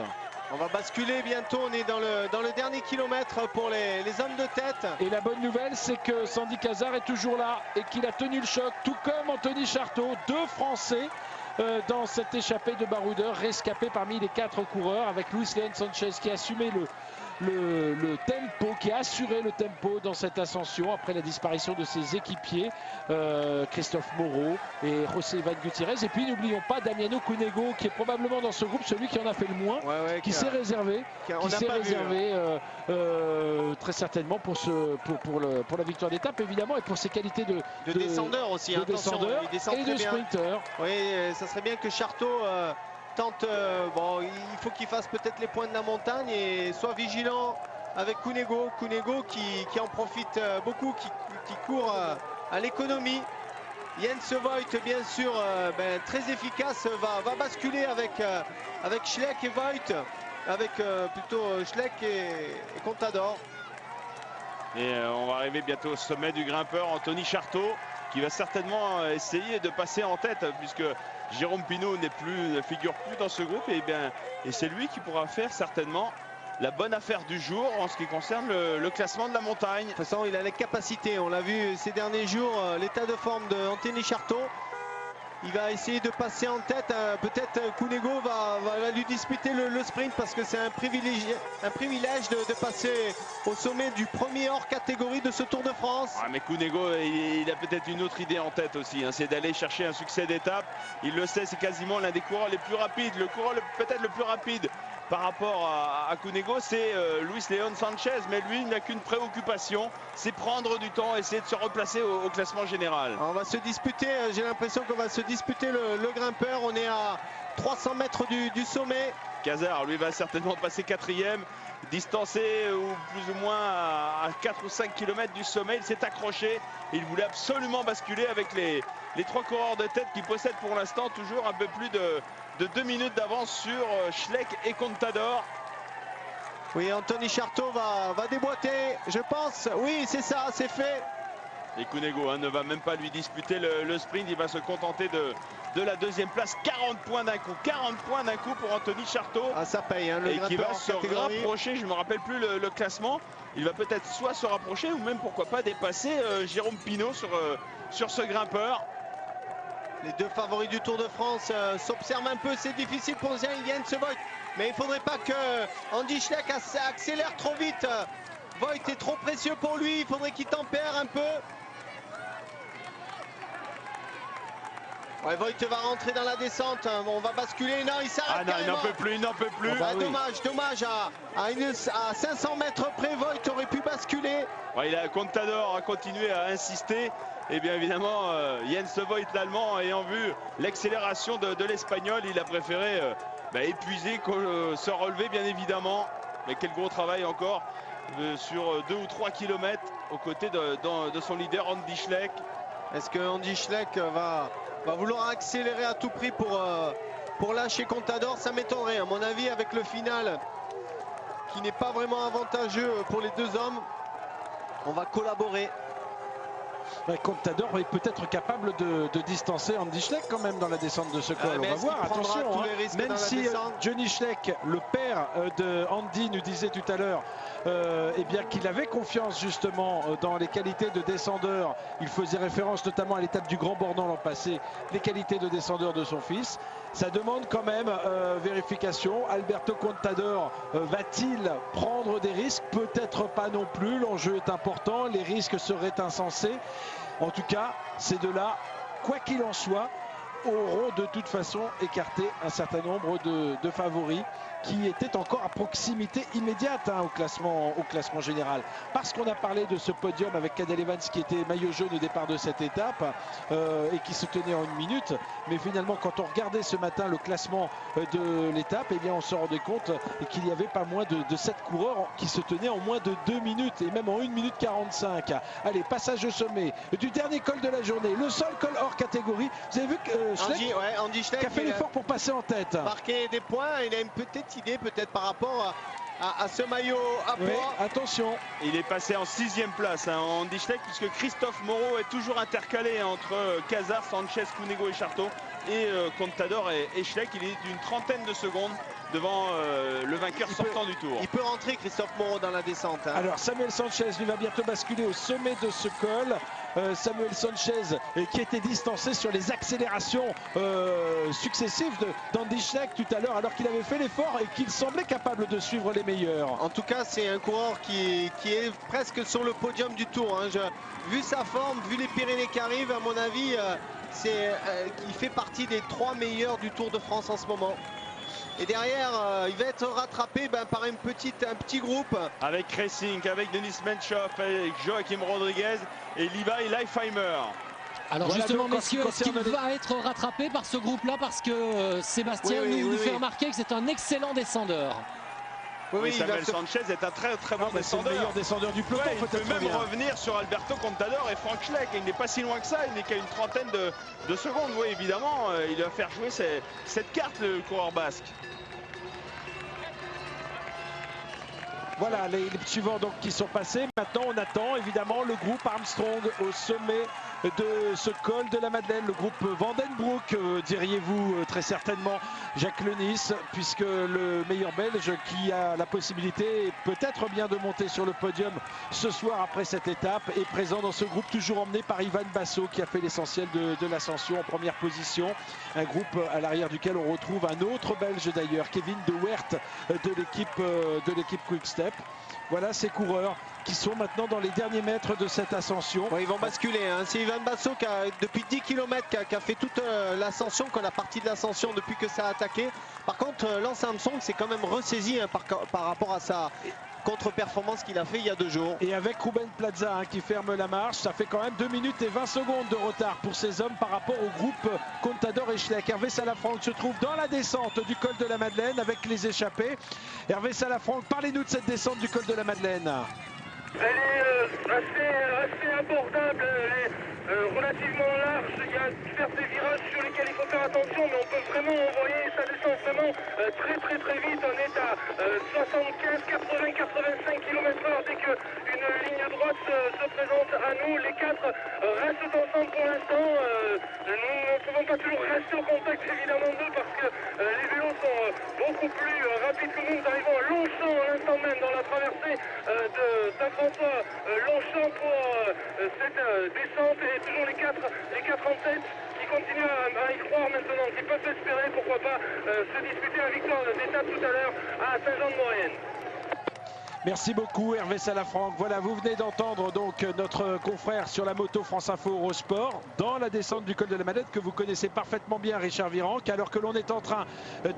On va basculer bientôt, on est dans le dernier kilomètre pour les hommes de tête.
Et la bonne nouvelle, c'est que Sandy Cazard est toujours là et qu'il a tenu le choc, tout comme Anthony Charteau, deux Français dans cette échappée de baroudeurs, rescapés parmi les 4 coureurs, avec Luis Leon Sanchez qui a assumé le tempo, qui a assuré le tempo dans cette ascension après la disparition de ses équipiers Christophe Moreau et José Ivan Gutiérrez. Et puis n'oublions pas Damiano Cunego, qui est probablement dans ce groupe celui qui en a fait le moins, qui s'est réservé, très certainement pour la victoire d'étape évidemment, et pour ses qualités de
descendeur aussi,
de descendeur et de sprinter.
Oui, ça serait bien que Charteau tente, bon, il faut qu'il fasse peut-être les points de la montagne et soit vigilant avec Cunego qui en profite beaucoup, qui court à l'économie. Jens Voigt, bien sûr, très efficace, va basculer avec Schleck et Voigt, avec plutôt Schleck et Contador.
Et on va arriver bientôt au sommet du grimpeur, Anthony Charteau, qui va certainement essayer de passer en tête, puisque Jérôme Pinault ne figure plus dans ce groupe, et c'est lui qui pourra faire certainement la bonne affaire du jour en ce qui concerne le classement de la montagne.
De toute façon, il a les capacités, on l'a vu ces derniers jours, l'état de forme d'Anthony Charteau. Il va essayer de passer en tête, peut-être Cunego va lui disputer le sprint, parce que c'est un privilège de passer au sommet du premier hors catégorie de ce Tour de France.
Ah, mais Cunego, il a peut-être une autre idée en tête aussi, hein, c'est d'aller chercher un succès d'étape. Il le sait, c'est quasiment l'un des coureurs les plus rapides, le coureur peut-être le plus rapide par rapport à Cunego, c'est Luis Leon Sanchez, mais lui il n'a qu'une préoccupation, c'est prendre du temps, essayer de se replacer au classement général.
Alors on va se disputer, j'ai l'impression qu'on va se disputer le grimpeur, on est à 300 mètres du sommet.
Cazard, lui, va certainement passer 4e, distancé ou plus ou moins à 4 ou 5 km du sommet. Il s'est accroché, il voulait absolument basculer avec les 3 coureurs de tête qui possèdent pour l'instant toujours un peu plus de 2 minutes d'avance sur Schleck et Contador.
Oui, Anthony Charteau va déboîter, je pense. Oui, c'est ça, c'est fait.
Et Cunego ne va même pas lui disputer le sprint, il va se contenter de la 2e place. 40 points d'un coup, 40 points d'un coup pour Anthony Charteau.
Ah, ça paye, hein, le
et qui va se
catégorie.
rapprocher, je ne me rappelle plus le classement. Il va peut-être soit se rapprocher ou même pourquoi pas dépasser Jérôme Pinault sur ce grimpeur.
Les deux favoris du Tour de France s'observent un peu, c'est difficile pour Jens Voigt. Mais il ne faudrait pas que Andy Schleck accélère trop vite. Voigt est trop précieux pour lui, il faudrait qu'il tempère un peu. Ouais, Voigt va rentrer dans la descente. On va basculer. Non, il s'arrête.
Ah non, il n'en peut plus, il n'en peut plus.
Bah, dommage. À 500 mètres près, Voigt aurait pu basculer.
Ouais, Contador a continué à insister. Et bien évidemment, Jens Voigt, l'Allemand, ayant vu l'accélération de l'Espagnol, il a préféré épuiser, se relever bien évidemment. Mais quel gros travail encore sur 2 ou 3 km aux côtés de son leader Andy Schleck.
Est-ce que Andy Schleck va vouloir accélérer à tout prix pour lâcher Contador? Ça m'étonnerait. À mon avis, avec le final qui n'est pas vraiment avantageux pour les deux hommes, on va collaborer.
Contador est peut-être capable de distancer Andy Schleck quand même dans la descente de ce col. On va voir, attention. Même si Johnny Schleck, le père de Andy, nous disait tout à l'heure qu'il avait confiance justement dans les qualités de descendeur. Il faisait référence notamment à l'étape du Grand Bornand l'an passé, les qualités de descendeur de son fils. Ça demande quand même vérification. Alberto Contador va-t-il prendre des risques? Peut-être pas non plus. L'enjeu est important. Les risques seraient insensés. En tout cas, ces deux-là, quoi qu'il en soit, auront de toute façon écarté un certain nombre de favoris qui étaient encore à proximité immédiate au classement général. Parce qu'on a parlé de ce podium avec Cadel Evans qui était maillot jaune au départ de cette étape et qui se tenait en 1 minute. Mais finalement, quand on regardait ce matin le classement de l'étape, eh bien on se rendait compte qu'il n'y avait pas moins de 7 coureurs qui se tenaient en moins de 2 minutes et même en 1 minute 45. Allez, passage au sommet du dernier col de la journée, le seul col hors catégorie. Vous avez vu que
Andy Schleck
qui a fait l'effort pour passer en tête.
Marquer des points, il a une petite idée peut-être par rapport à ce maillot à poids.
Oui, attention.
Il est passé en 6e place, Andy Schleck, puisque Christophe Moreau est toujours intercalé entre Casar, Sanchez, Cunego et Charteau et Contador et Schleck. Il est d'une trentaine de secondes devant le vainqueur sortant du tour.
Il peut rentrer Christophe Moreau dans la descente.
Alors Samuel Sanchez lui va bientôt basculer au sommet de ce col. Samuel Sanchez qui était distancé sur les accélérations successives d'Andy Schleck tout à l'heure, alors qu'il avait fait l'effort et qu'il semblait capable de suivre les meilleurs.
En tout cas, c'est un coureur qui est presque sur le podium du tour. Vu sa forme, vu les Pyrénées qui arrivent, à mon avis, il fait partie des 3 meilleurs du Tour de France en ce moment. Et derrière, il va être rattrapé par un petit groupe.
Avec Racing, avec Denis Menchoff, avec Joachim Rodriguez et Levi Leifheimer.
Alors voilà, justement, messieurs, est-ce qu'il va être rattrapé par ce groupe-là? Parce que Sébastien nous fait remarquer que c'est un excellent descendeur.
Oui, Samuel Sanchez est un très bon descendeur.
C'est le meilleur descendeur du peloton.
Il peut même revenir sur Alberto Contador et Frank Schleck. Il n'est pas si loin que ça, il n'est qu'à une trentaine de secondes. Oui, évidemment, il va faire jouer cette carte, le coureur basque.
Voilà les suivants donc qui sont passés. Maintenant on attend évidemment le groupe Armstrong au sommet de ce col de la Madeleine, le groupe Vandenbroek, diriez-vous très certainement Jacques Lenis, puisque le meilleur belge qui a la possibilité peut-être bien de monter sur le podium ce soir après cette étape est présent dans ce groupe, toujours emmené par Ivan Basso qui a fait l'essentiel de l'ascension en première position. Un groupe à l'arrière duquel on retrouve un autre belge d'ailleurs, Kevin De Weert de l'équipe Quick-Step. Voilà ces coureurs qui sont maintenant dans les derniers mètres de cette ascension.
Ouais, ils vont basculer. C'est Ivan Basso qui a, depuis 10 km, qui a fait toute l'ascension, qu'on a partie de l'ascension depuis que ça a attaqué. Par contre, Lance Armstrong s'est quand même ressaisi par rapport à sa contre-performance qu'il a fait il y a 2 jours.
Et avec Ruben Plaza qui ferme la marche, ça fait quand même 2 minutes et 20 secondes de retard pour ces hommes par rapport au groupe Contador et Schleck. Hervé Salafranc se trouve dans la descente du col de la Madeleine avec les échappés. Hervé Salafranc, parlez-nous de cette descente du col de la Madeleine.
Elle est assez abordable, elle est relativement large. Il y a certes des virages sur lesquels il faut faire attention, mais on peut vraiment envoyer, ça descend vraiment très vite. On est à 75, 80, 85 km/h dès qu'une ligne droite se présente à nous. Les 4 restent ensemble pour l'instant. Nous ne pouvons pas toujours rester au contact évidemment d'eux parce que les vélos sont beaucoup plus rapides que nous. Nous arrivons à Longchamp à l'instant même dans la traversée de Saint-François. Longchamp pour cette descente et toujours les 4 en tête qui continuent à y croire maintenant, qui peuvent espérer pourquoi pas se disputer la victoire d'étape tout à l'heure à Saint-Jean-de-Maurienne.
Merci beaucoup Hervé Salafranc. Voilà, vous venez d'entendre donc notre confrère sur la moto France Info Eurosport dans la descente du col de la Madeleine que vous connaissez parfaitement bien, Richard Virenque, alors que l'on est en train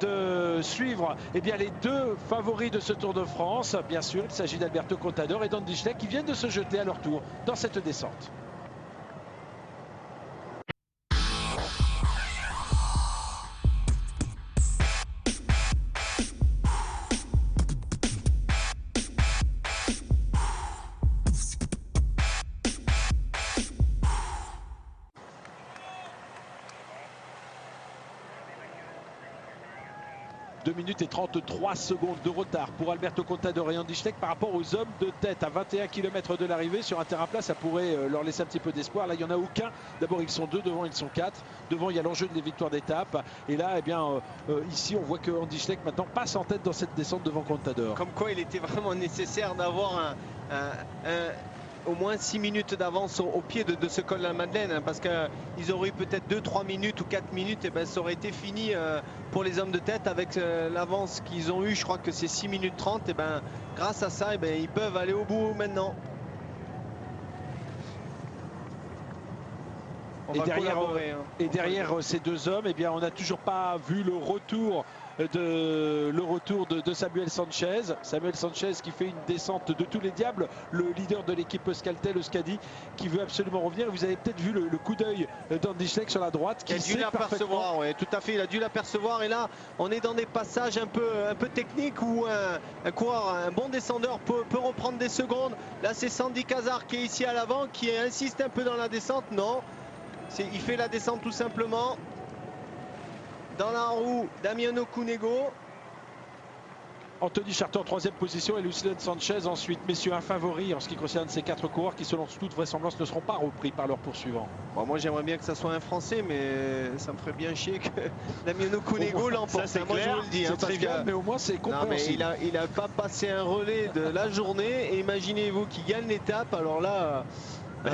de suivre les deux favoris de ce Tour de France. Bien sûr, il s'agit d'Alberto Contador et d'Andy Schleck qui viennent de se jeter à leur tour dans cette descente. « 2 minutes et 33 secondes de retard pour Alberto Contador et Andy Schleck par rapport aux hommes de tête à 21 km de l'arrivée. Sur un terrain plat, ça pourrait leur laisser un petit peu d'espoir. Là, il n'y en a aucun. D'abord, ils sont 2, devant, ils sont 4. Devant, il y a l'enjeu des victoires d'étape. Et là, ici, on voit que Andy Schleck maintenant passe en tête dans cette descente devant Contador.
Comme quoi, il était vraiment nécessaire d'avoir au moins 6 minutes d'avance au pied de ce col de la Madeleine, hein, parce qu'ils auraient eu peut-être 2-3 minutes ou 4 minutes, et ça aurait été fini pour les hommes de tête avec l'avance qu'ils ont eu. Je crois que c'est 6 minutes 30, et grâce à ça, ils peuvent aller au bout maintenant.
Et derrière ces deux hommes, on n'a toujours pas vu le retour de Samuel Sanchez. Samuel Sanchez qui fait une descente de tous les diables, le leader de l'équipe Euskaltel, Euskadi, qui veut absolument revenir. Vous avez peut-être vu le coup d'œil d'Andy Schleck sur la droite.
Il a dû l'apercevoir, oui, tout à fait, il a dû l'apercevoir. Et là, on est dans des passages un peu techniques où un coureur, un bon descendeur peut reprendre des secondes. Là, c'est Sandy Cazard qui est ici à l'avant, qui insiste un peu dans la descente. Non, il fait la descente tout simplement. Dans la roue, Damiano Cunego.
Anthony Charter en 3e position et Lucien Sanchez ensuite. Messieurs, un favori en ce qui concerne ces 4 coureurs qui, selon toute vraisemblance, ne seront pas repris par leurs poursuivants.
Bon, moi, j'aimerais bien que ça soit un Français, mais ça me ferait bien chier que Damiano Cunego l'emporte.
Moi, je vous le dis, c'est trivial, mais au moins, c'est compréhensible.
Il n'a pas passé un relais de la journée. Et imaginez-vous qu'il gagne l'étape. Alors là...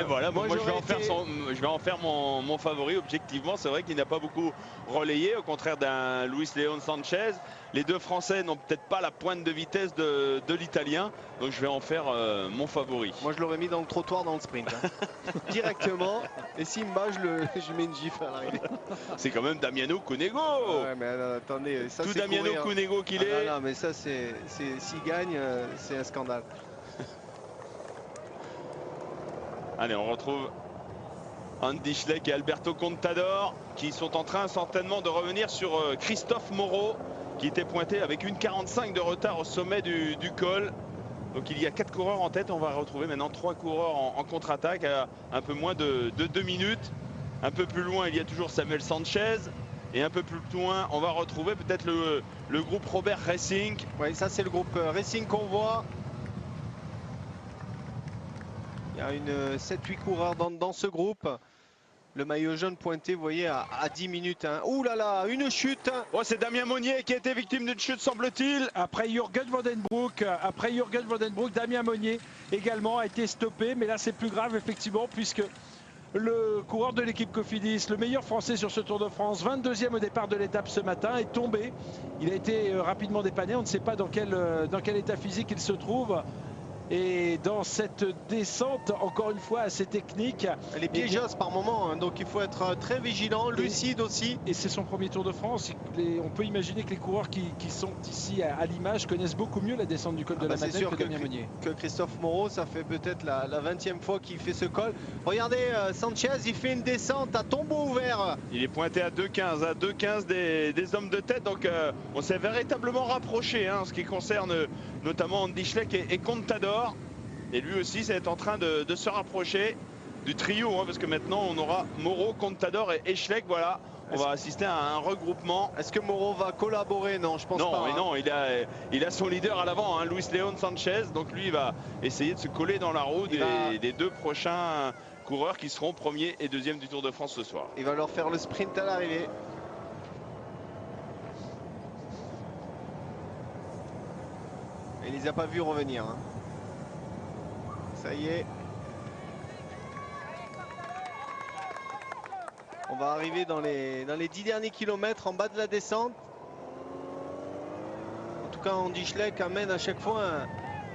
voilà, moi je vais en faire mon favori. Objectivement, c'est vrai qu'il n'a pas beaucoup relayé, au contraire d'un Luis Leon Sanchez. Les deux Français n'ont peut-être pas la pointe de vitesse de l'Italien, donc je vais en faire mon favori.
Moi, je l'aurais mis dans le trottoir dans le sprint, hein. Directement. Et s'il me bat, je mets une gifle à l'arrivée.
C'est quand même Damiano Cunego.
Ouais, mais attendez, ça,
tout Damiano Cunego qu'il est.
Non, mais ça, s'il gagne, c'est un scandale.
Allez, on retrouve Andy Schleck et Alberto Contador qui sont en train certainement de revenir sur Christophe Moreau qui était pointé avec une 45 de retard au sommet du col. Donc il y a 4 coureurs en tête. On va retrouver maintenant 3 coureurs en contre-attaque à un peu moins de 2 minutes. Un peu plus loin, il y a toujours Samuel Sanchez. Et un peu plus loin, on va retrouver peut-être le groupe Robert Racing.
Oui, ça c'est le groupe Racing qu'on voit. Il y a une 7-8 coureurs dans ce groupe. Le maillot jaune pointé, vous voyez, à 10 minutes. Hein. Ouh là là, une chute.
Oh, c'est Damien Monnier qui a été victime d'une chute, semble-t-il.
Après Jürgen Vandenbroek, Damien Monnier également a été stoppé. Mais là, c'est plus grave, effectivement, puisque le coureur de l'équipe Cofidis, le meilleur français sur ce Tour de France, 22e au départ de l'étape ce matin, est tombé. Il a été rapidement dépanné. On ne sait pas dans quel état physique il se trouve. Et dans cette descente, encore une fois, assez technique.
Elle est piégeuse par moment, hein, donc il faut être très vigilant, lucide aussi.
Et c'est son premier Tour de France. On peut imaginer que les coureurs qui sont ici à l'image connaissent beaucoup mieux la descente du col de la Madeleine que Damien Monnier.
Que Christophe Moreau, ça fait peut-être la 20e fois qu'il fait ce col. Regardez, Sanchez, il fait une descente à tombeau ouvert.
Il est pointé à 2,15 des hommes de tête. Donc on s'est véritablement rapproché en ce qui concerne notamment Andy Schleck et Contador. Et lui aussi, c'est en train de se rapprocher du trio, parce que maintenant on aura Moreau, Contador et Schleck. Voilà, on va assister à un regroupement.
Est-ce que Moreau va collaborer? Non, je pense pas.
Non, il a son leader à l'avant, Luis Leon Sanchez. Donc lui, il va essayer de se coller dans la roue des 2 prochains coureurs qui seront premiers et deuxièmes du Tour de France ce soir.
Il va leur faire le sprint à l'arrivée. Il les a pas vus revenir. Hein. Ça y est. On va arriver dans les 10 derniers kilomètres en bas de la descente. En tout cas, Andy Schleck amène à chaque fois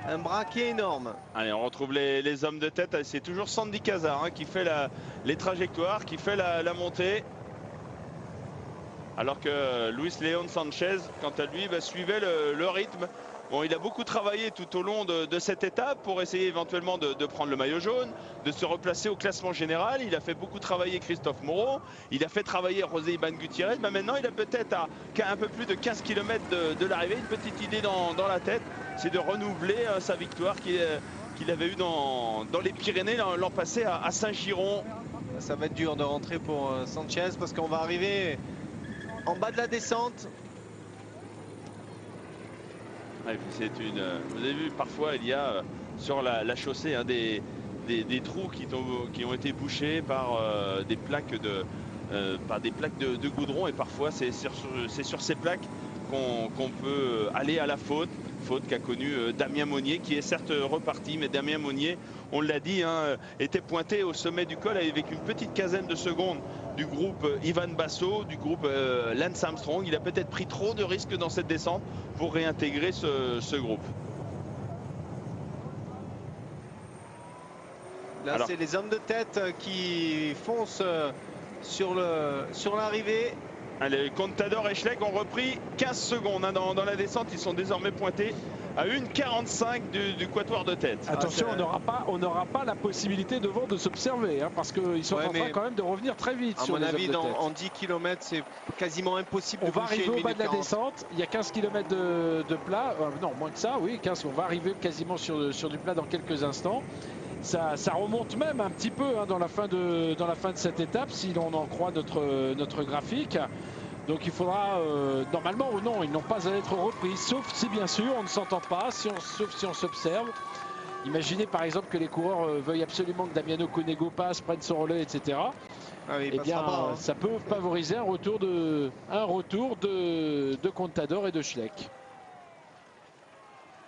Un braquet énorme.
Allez, on retrouve les hommes de tête. C'est toujours Sandy Cazard qui fait les trajectoires, qui fait la montée. Alors que Luis Leon Sanchez, quant à lui, suivait le rythme. Bon, il a beaucoup travaillé tout au long de cette étape pour essayer éventuellement de prendre le maillot jaune, de se replacer au classement général. Il a fait beaucoup travailler Christophe Moreau, il a fait travailler José Iban Gutiérrez. Mais maintenant, il a peut-être à un peu plus de 15 km de l'arrivée une petite idée dans la tête, c'est de renouveler sa victoire qu'il avait eue dans les Pyrénées l'an passé à Saint-Giron.
Ça va être dur de rentrer pour Sanchez parce qu'on va arriver en bas de la descente.
Ouais, vous avez vu, parfois il y a sur la chaussée des trous qui ont été bouchés par des plaques de goudron, et parfois c'est sur ces plaques qu'on peut aller à la faute qu'a connue Damien Monnier, qui est certes reparti, mais Damien Monnier, on l'a dit, était pointé au sommet du col avec une petite quinzaine de secondes du groupe Ivan Basso, du groupe Lance Armstrong. Il a peut-être pris trop de risques dans cette descente pour réintégrer ce groupe.
Là, c'est les hommes de tête qui foncent sur l'arrivée.
Allez, Contador et Schleck ont repris 15 secondes dans la descente. Ils sont désormais pointés à 1,45 du quatorre de tête.
Attention, on n'aura pas la possibilité devant de s'observer, parce qu'ils sont en train quand même de revenir très vite.
À mon avis, en 10 km, c'est quasiment impossible de boucher.
On va arriver au bas de la descente. Il y a 15 km de plat. Non, moins que ça, oui. 15, on va arriver quasiment sur du plat dans quelques instants. Ça remonte même un petit peu dans la fin de cette étape, si l'on en croit notre graphique. Donc il faudra, normalement ou non, ils n'ont pas à être repris, sauf si bien sûr on ne s'entend pas, sauf si on s'observe. Imaginez par exemple que les coureurs veuillent absolument que Damiano Cunego passe, prenne son relais, etc. Eh bien, ça peut favoriser un retour de Contador et de Schleck.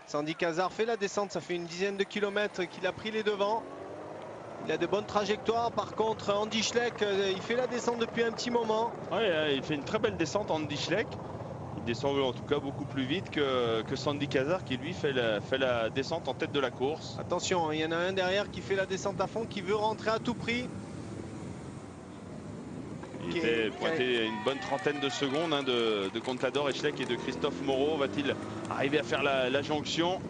Sandy Cazard fait la descente, ça fait une dizaine de kilomètres qu'il a pris les devants. Il a de bonnes trajectoires. Par contre, Andy Schleck, il fait la descente depuis un petit moment.
Oui, il fait une très belle descente, Andy Schleck. Il descend en tout cas beaucoup plus vite que Sandy Cazard, qui lui fait la descente en tête de la course.
Attention, il y en a un derrière qui fait la descente à fond, qui veut rentrer à tout prix.
Il était pointé une bonne trentaine de secondes de Contador et Schleck et de Christophe Moreau. Va-t-il arriver à faire la jonction?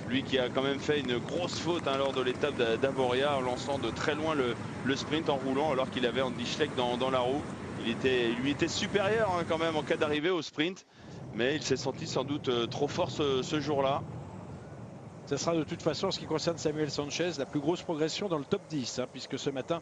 Lui qui a quand même fait une grosse faute lors de l'étape d'Avoria, en lançant de très loin le sprint en roulant, alors qu'il avait Andy Schleck dans la roue. Il lui était supérieur quand même en cas d'arrivée au sprint, mais il s'est senti sans doute trop fort ce jour-là.
Ce sera de toute façon, en ce qui concerne Samuel Sanchez, la plus grosse progression dans le top 10, puisque ce matin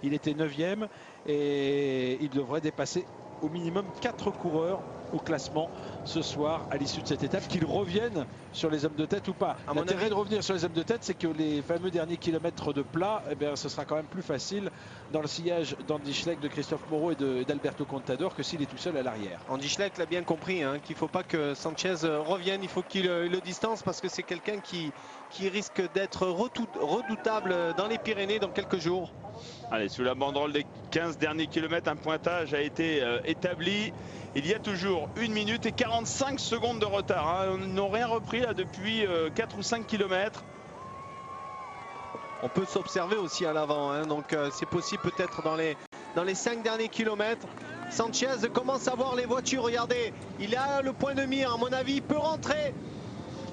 il était 9e et il devrait dépasser au minimum 4 coureurs au classement ce soir à l'issue de cette étape, qu'ils reviennent sur les hommes de tête ou pas. L'intérêt de revenir sur les hommes de tête, c'est que les fameux derniers kilomètres de plat, ce sera quand même plus facile dans le sillage d'Andy Schleck, de Christophe Moreau et d'Alberto Contador que s'il est tout seul à l'arrière.
Andy Schleck l'a bien compris, qu'il ne faut pas que Sanchez revienne, il faut qu'il le distance, parce que c'est quelqu'un qui risque d'être redoutable dans les Pyrénées dans quelques jours.
Allez, sous la banderole des 15 derniers kilomètres, un pointage a été établi. Il y a toujours 1 minute et 45 secondes de retard. Ils n'ont rien repris depuis 4 ou 5 kilomètres.
On peut s'observer aussi à l'avant, donc c'est possible peut-être dans les 5 derniers kilomètres. Sanchez commence à voir les voitures, regardez, il a le point de mire, à mon avis, il peut rentrer.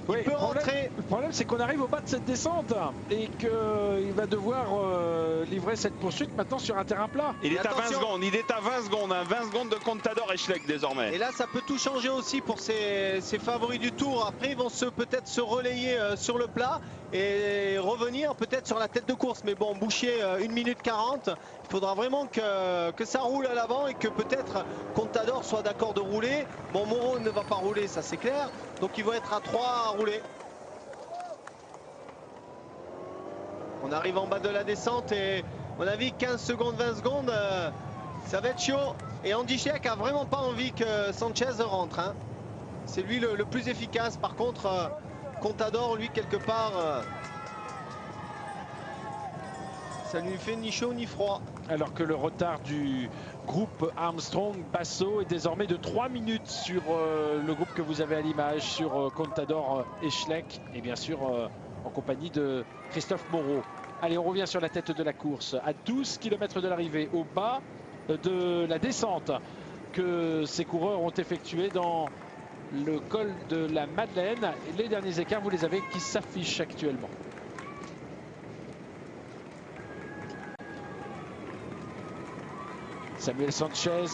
Oui, le problème, c'est qu'on arrive au bas de cette descente et qu'il va devoir livrer cette poursuite maintenant sur un terrain plat.
Il est à 20 secondes, 20 secondes de Contador et Schleck désormais.
Et là, ça peut tout changer aussi pour ces favoris du Tour. Après, ils vont peut-être se relayer sur le plat et revenir peut-être sur la tête de course. Mais bon, boucher 1 minute 40, il faudra vraiment que ça roule à l'avant et que peut-être Contador soit d'accord de rouler. Bon, Moreau ne va pas rouler, ça c'est clair. Donc ils vont être à 3 à rouler. On arrive en bas de la descente et à mon avis 15 secondes, 20 secondes, ça va être chaud. Et Andy Schleck a vraiment pas envie que Sanchez rentre. C'est lui le plus efficace. Par contre, Contador, lui, quelque part, ça lui fait ni chaud ni froid.
alors que le retard du groupe Armstrong-Basso est désormais de 3 minutes sur le groupe que vous avez à l'image, sur Contador et Schleck, et bien sûr en compagnie de Christophe Moreau. Allez, on revient sur la tête de la course, à 12 km de l'arrivée, au bas de la descente que ces coureurs ont effectué dans le col de la Madeleine. Les derniers écarts, vous les avez, qui s'affichent actuellement. Samuel Sanchez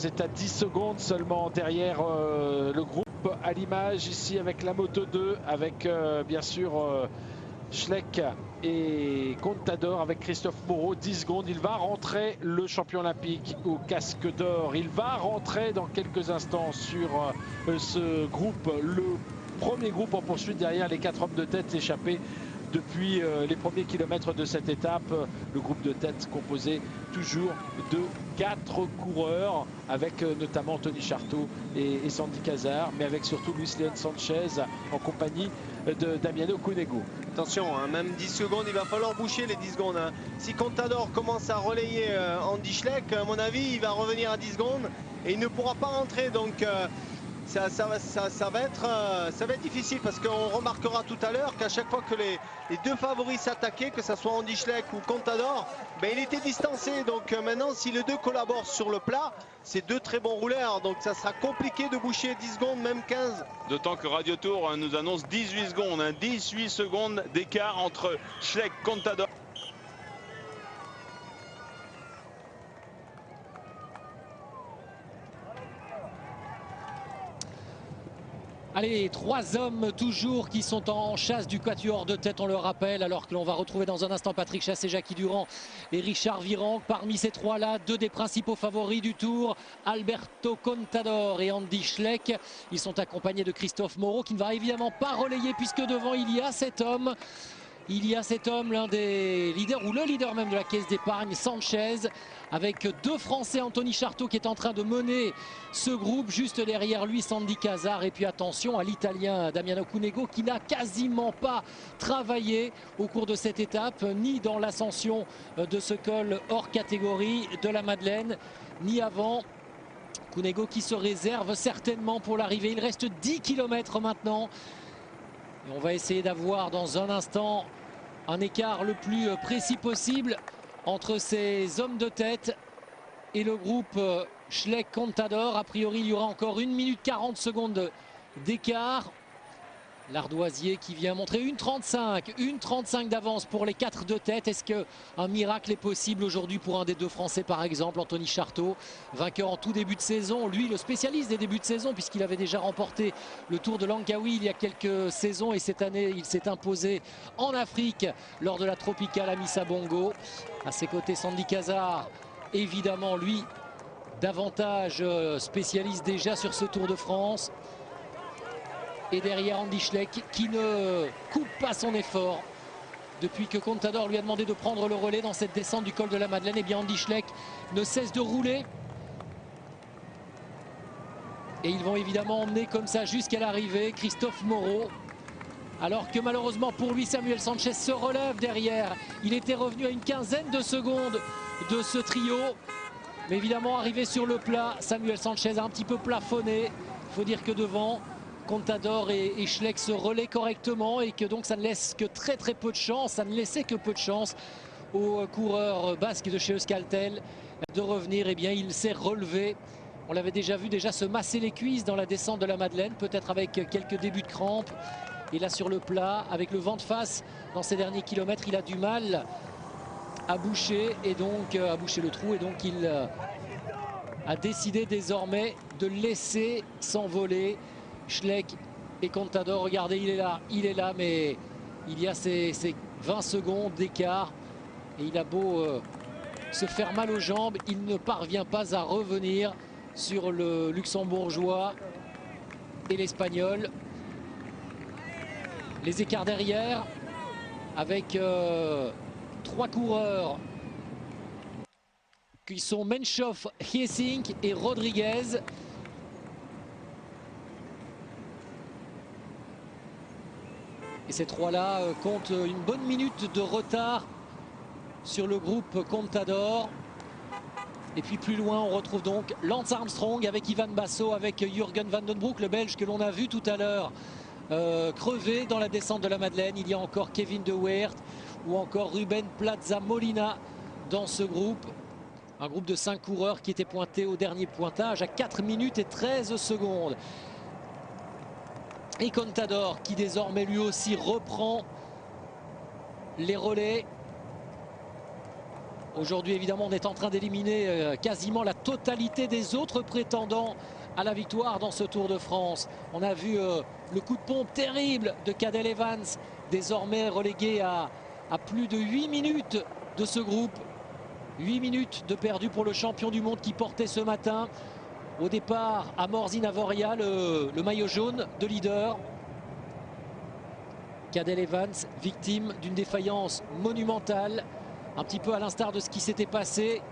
est à 10 secondes seulement derrière le groupe à l'image ici avec la Moto 2, avec bien sûr Schleck et Contador avec Christophe Moreau. 10 secondes, il va rentrer le champion olympique au casque d'or. Il va rentrer dans quelques instants sur ce groupe, le premier groupe en poursuite derrière les 4 hommes de tête échappés depuis les premiers kilomètres de cette étape. Le groupe de tête composé toujours de 4 coureurs, avec notamment Anthony Charteau et Sandy Cazard, mais avec surtout Luis Leon Sanchez en compagnie de Damiano Cunego.
Attention, hein, même 10 secondes, il va falloir boucher les 10 secondes. Hein. Si Contador commence à relayer Andy Schleck, à mon avis, il va revenir à 10 secondes et il ne pourra pas rentrer. Donc ça va être difficile, parce qu'on remarquera tout à l'heure qu'à chaque fois que les deux favoris s'attaquaient, que ce soit Andy Schleck ou Contador, ben, il était distancé. Donc maintenant, si les deux collaborent sur le plat, c'est 2 très bons rouleurs. Donc ça sera compliqué de boucher 10 secondes, même 15.
D'autant que Radio Tour nous annonce 18 secondes, 18 secondes d'écart entre Schleck, Contador.
Allez, 3 hommes toujours qui sont en chasse du quatuor de tête, on le rappelle, alors que l'on va retrouver dans un instant Patrick Chassé, Jackie Durand et Richard Virenque. Parmi ces 3-là, 2 des principaux favoris du Tour, Alberto Contador et Andy Schleck. Ils sont accompagnés de Christophe Moreau, qui ne va évidemment pas relayer, puisque devant il y a cet homme. L'un des leaders, ou le leader même de la caisse d'épargne, Sanchez, avec 2 Français, Anthony Charteau qui est en train de mener ce groupe, juste derrière lui Sandy Cazard, et puis attention à l'Italien Damiano Cunego, qui n'a quasiment pas travaillé au cours de cette étape, ni dans l'ascension de ce col hors catégorie de la Madeleine, ni avant. Cunego qui se réserve certainement pour l'arrivée. Il reste 10 km maintenant. Et on va essayer d'avoir dans un instant un écart le plus précis possible entre ces hommes de tête et le groupe Schleck-Contador. A priori, il y aura encore 1 minute 40 secondes d'écart. L'Ardoisier qui vient montrer 1,35 d'avance pour les 4 de tête. Est-ce qu'un miracle est possible aujourd'hui pour un des 2 Français, par exemple, Anthony Charteau, vainqueur en tout début de saison, lui le spécialiste des débuts de saison, puisqu'il avait déjà remporté le Tour de Langkawi il y a quelques saisons, et cette année il s'est imposé en Afrique lors de la Tropicale à Missa-Bongo. À ses côtés, Sandy Cazard, évidemment lui davantage spécialiste déjà sur ce Tour de France. Et derrière Andy Schleck qui ne coupe pas son effort. Depuis que Contador lui a demandé de prendre le relais dans cette descente du col de la Madeleine, et bien Andy Schleck ne cesse de rouler. Et ils vont évidemment emmener comme ça jusqu'à l'arrivée Christophe Moreau. Alors que malheureusement pour lui, Samuel Sanchez se relève derrière. Il était revenu à une quinzaine de secondes de ce trio. Mais évidemment, arrivé sur le plat, Samuel Sanchez a un petit peu plafonné. Il faut dire que devant, Contador et Schleck se relaient correctement, et que donc ça ne laisse que très peu de chance, ça ne laissait que peu de chance au coureur basque de chez Euskaltel de revenir. Et bien il s'est relevé. On l'avait déjà vu se masser les cuisses dans la descente de la Madeleine, peut-être avec quelques débuts de crampes. Et là sur le plat, avec le vent de face dans ces derniers kilomètres, il a du mal à boucher, et donc à boucher le trou, et donc il a décidé désormais de laisser s'envoler Schleck et Contador. Regardez, il est là, mais il y a ces 20 secondes d'écart, et il a beau se faire mal aux jambes, il ne parvient pas à revenir sur le luxembourgeois et l'espagnol. Les écarts derrière, avec 3 coureurs qui sont Menchoff, Hiesink et Rodriguez. Et ces 3-là comptent une bonne minute de retard sur le groupe Contador. Et puis plus loin, on retrouve donc Lance Armstrong avec Ivan Basso, avec Jürgen van den Broek, le Belge que l'on a vu tout à l'heure crever dans la descente de la Madeleine. Il y a encore Kevin De Weert ou encore Ruben Plaza Molina dans ce groupe. Un groupe de 5 coureurs qui était pointé au dernier pointage à 4 minutes et 13 secondes. Et Contador qui désormais lui aussi reprend les relais. Aujourd'hui, évidemment, on est en train d'éliminer quasiment la totalité des autres prétendants à la victoire dans ce Tour de France. On a vu le coup de pompe terrible de Cadel Evans, désormais relégué à plus de 8 minutes de ce groupe. 8 minutes de perdu pour le champion du monde qui portait ce matin au départ à Morzine Avoria le maillot jaune de leader. Cadel Evans, victime d'une défaillance monumentale, un petit peu à l'instar de ce qui s'était passé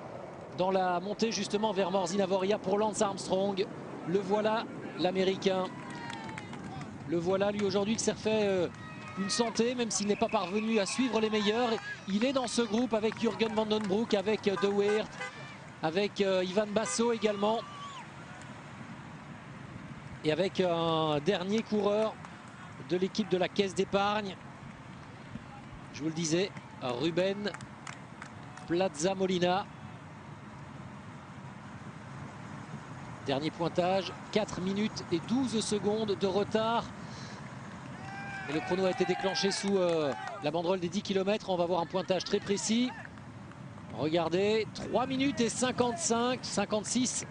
dans la montée justement vers Morzine Avoria pour Lance Armstrong. Le voilà, l'Américain. Le voilà, lui aujourd'hui qui s'est refait une santé, même s'il n'est pas parvenu à suivre les meilleurs. Il est dans ce groupe avec Jürgen van den Broek, avec De Weert, avec Ivan Basso également. Et avec un dernier coureur de l'équipe de la Caisse d'épargne. Je vous le disais, Ruben Plaza Molina. Dernier pointage, 4 minutes et 12 secondes de retard. Et le chrono a été déclenché sous la banderole des 10 km. On va voir un pointage très précis. Regardez, 3 minutes et 56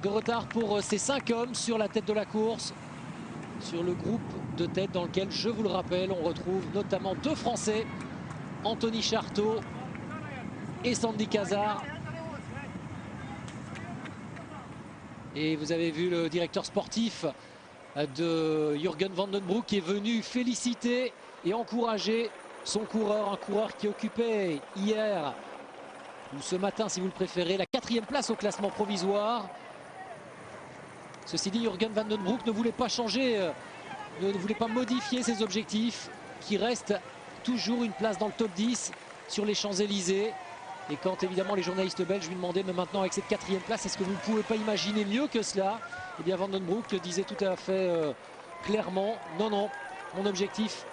de retard pour ces 5 hommes sur la tête de la course. Sur le groupe de tête dans lequel, je vous le rappelle, on retrouve notamment 2 Français, Anthony Charteau et Sandy Cazard. Et vous avez vu le directeur sportif de Jürgen van den Broek qui est venu féliciter et encourager son coureur. Un coureur qui occupait hier, ou ce matin si vous le préférez, la 4e place au classement provisoire. Ceci dit, Jürgen van den Broek ne voulait pas changer, ne voulait pas modifier ses objectifs, qui restent toujours une place dans le top 10 sur les Champs-Élysées. Et quand évidemment les journalistes belges lui demandaient, mais maintenant avec cette 4e place, est-ce que vous ne pouvez pas imaginer mieux que cela? Eh bien Van den Broek disait tout à fait clairement, non, mon objectif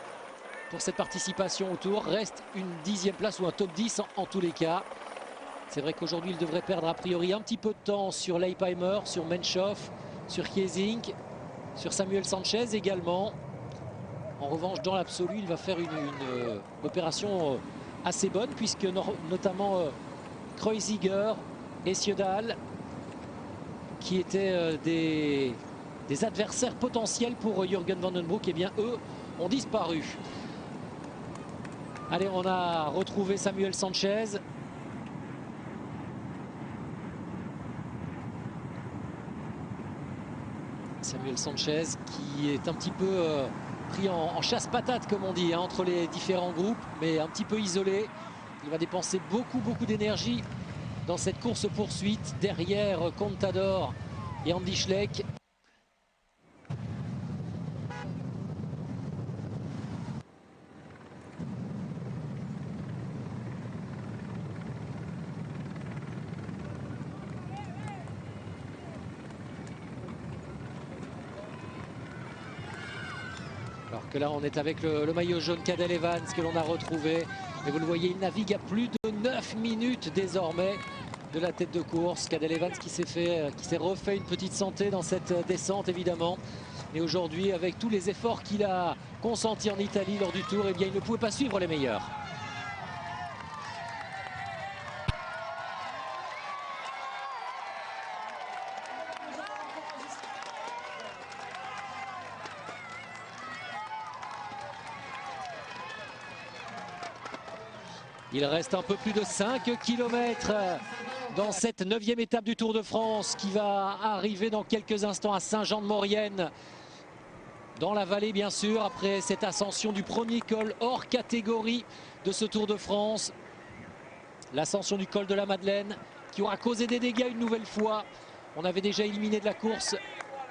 pour cette participation au Tour reste une 10e place ou un top 10 en tous les cas. C'est vrai qu'aujourd'hui il devrait perdre a priori un petit peu de temps sur Leipheimer, sur Menchoff, sur Kiesing, sur Samuel Sanchez également. En revanche, dans l'absolu, il va faire une opération assez bonne, puisque notamment Kreuziger et Sjödahl, qui étaient des adversaires potentiels pour Jürgen van den Broek, eh bien eux ont disparu. Allez, on a retrouvé Samuel Sanchez. Samuel Sanchez qui est un petit peu pris en chasse-patate comme on dit, hein, entre les différents groupes, mais un petit peu isolé. Il va dépenser beaucoup d'énergie dans cette course-poursuite derrière Contador et Andy Schleck. Alors que là on est avec le maillot jaune Cadel Evans que l'on a retrouvé. Et vous le voyez, il navigue à plus de 9 minutes désormais de la tête de course. Cadel Evans qui s'est refait une petite santé dans cette descente évidemment. Et aujourd'hui, avec tous les efforts qu'il a consentis en Italie lors du Tour, eh bien il ne pouvait pas suivre les meilleurs. Il reste un peu plus de 5 km dans cette 9e étape du Tour de France qui va arriver dans quelques instants à Saint-Jean-de-Maurienne. Dans la vallée bien sûr, après cette ascension du premier col hors catégorie de ce Tour de France. L'ascension du col de la Madeleine qui aura causé des dégâts une nouvelle fois. On avait déjà éliminé de la course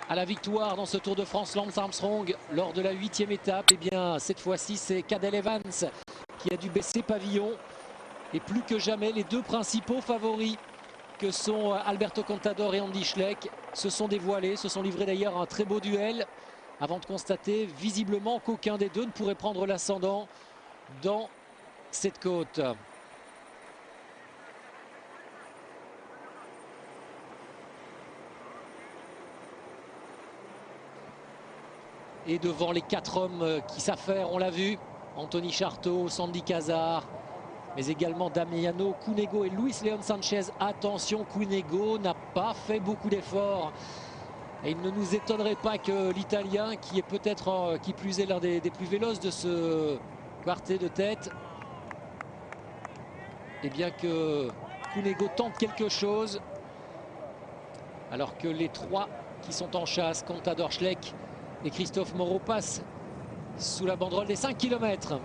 à la victoire dans ce Tour de France Lance Armstrong lors de la 8e étape. Et bien cette fois-ci c'est Cadel Evans qui a dû baisser pavillon. Et plus que jamais, les deux principaux favoris que sont Alberto Contador et Andy Schleck se sont dévoilés, se sont livrés d'ailleurs un très beau duel avant de constater visiblement qu'aucun des deux ne pourrait prendre l'ascendant dans cette côte. Et devant les 4 hommes qui s'affairent, on l'a vu, Anthony Charteau, Sandy Cazard, mais également Damiano Cunego et Luis Leon Sanchez. Attention, Cunego n'a pas fait beaucoup d'efforts. Et il ne nous étonnerait pas que l'Italien, qui est peut-être, qui plus est, l'un des plus véloces de ce quartet de tête, et bien que Cunego tente quelque chose, alors que les 3 qui sont en chasse, Contador, Schleck et Christophe Moreau, passent sous la banderole des 5 km.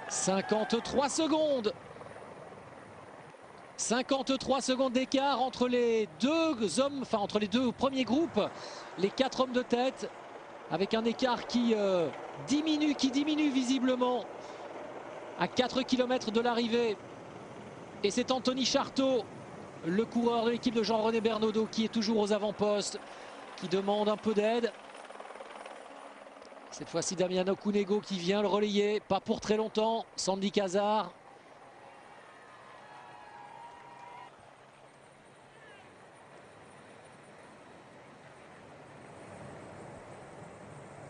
53 secondes. 53 secondes d'écart entre les deux hommes, enfin entre les deux premiers groupes, les 4 hommes de tête, avec un écart qui diminue visiblement à 4 km de l'arrivée. Et c'est Anthony Charteau, le coureur de l'équipe de Jean-René Bernaudot, qui est toujours aux avant-postes, qui demande un peu d'aide. Cette fois-ci Damiano Cunego qui vient le relayer, pas pour très longtemps. Sandy Cazard.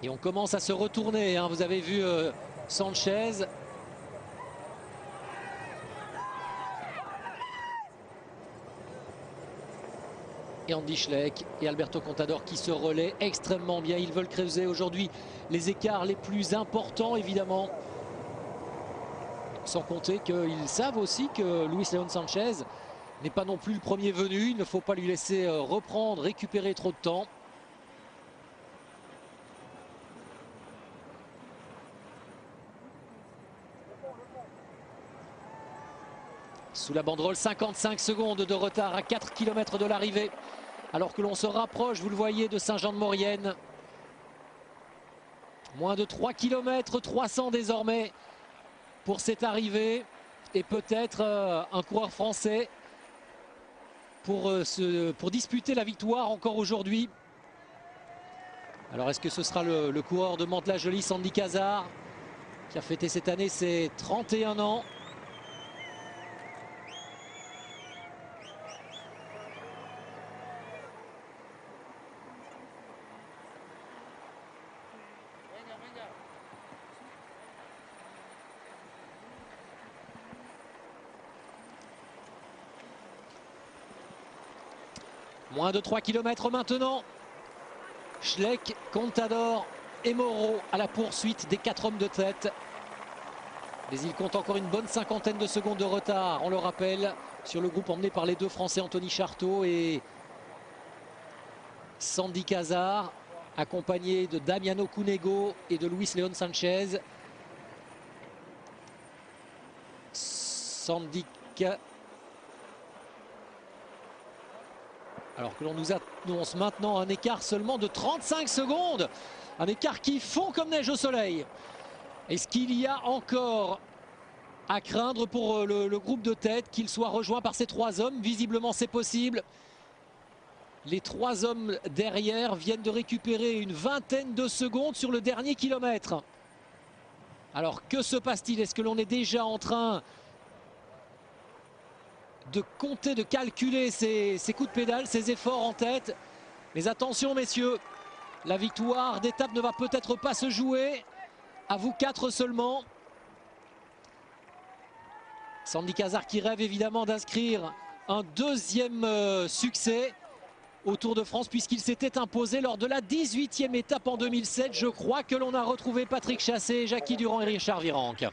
Et on commence à se retourner, hein. Vous avez vu Sanchez. Et Andy Schleck et Alberto Contador qui se relaient extrêmement bien. Ils veulent creuser aujourd'hui les écarts les plus importants, évidemment. Sans compter qu'ils savent aussi que Luis Leon Sanchez n'est pas non plus le premier venu. Il ne faut pas lui laisser reprendre, récupérer trop de temps. Sous la banderole, 55 secondes de retard à 4 km de l'arrivée. Alors que l'on se rapproche, vous le voyez, de Saint-Jean-de-Maurienne. Moins de 3 km, 300 désormais pour cette arrivée. Et peut-être un coureur français pour disputer la victoire encore aujourd'hui. Alors est-ce que ce sera le coureur de Mantes-la-Jolie, Sandy Cazard, qui a fêté cette année ses 31 ans? Moins de 3 km maintenant. Schleck, Contador et Moreau à la poursuite des 4 hommes de tête. Mais il compte encore une bonne cinquantaine de secondes de retard, on le rappelle, sur le groupe emmené par les 2 Français, Anthony Charteau et Sandy Cazard, accompagné de Damiano Cunego et de Luis Leon Sanchez. Sandy Cazard. Alors que l'on nous annonce maintenant un écart seulement de 35 secondes. Un écart qui fond comme neige au soleil. Est-ce qu'il y a encore à craindre pour le groupe de tête qu'il soit rejoint par ces 3 hommes? Visiblement c'est possible. Les 3 hommes derrière viennent de récupérer une vingtaine de secondes sur le dernier kilomètre. Alors que se passe-t-il? Est-ce que l'on est déjà en train de compter, de calculer ses coups de pédale, ses efforts en tête? Mais attention messieurs, la victoire d'étape ne va peut-être pas se jouer. À vous 4 seulement. Sandy Cazard qui rêve évidemment d'inscrire un 2e succès au Tour de France, puisqu'il s'était imposé lors de la 18e étape en 2007. Je crois que l'on a retrouvé Patrick Chassé, Jackie Durand et Richard Virenque.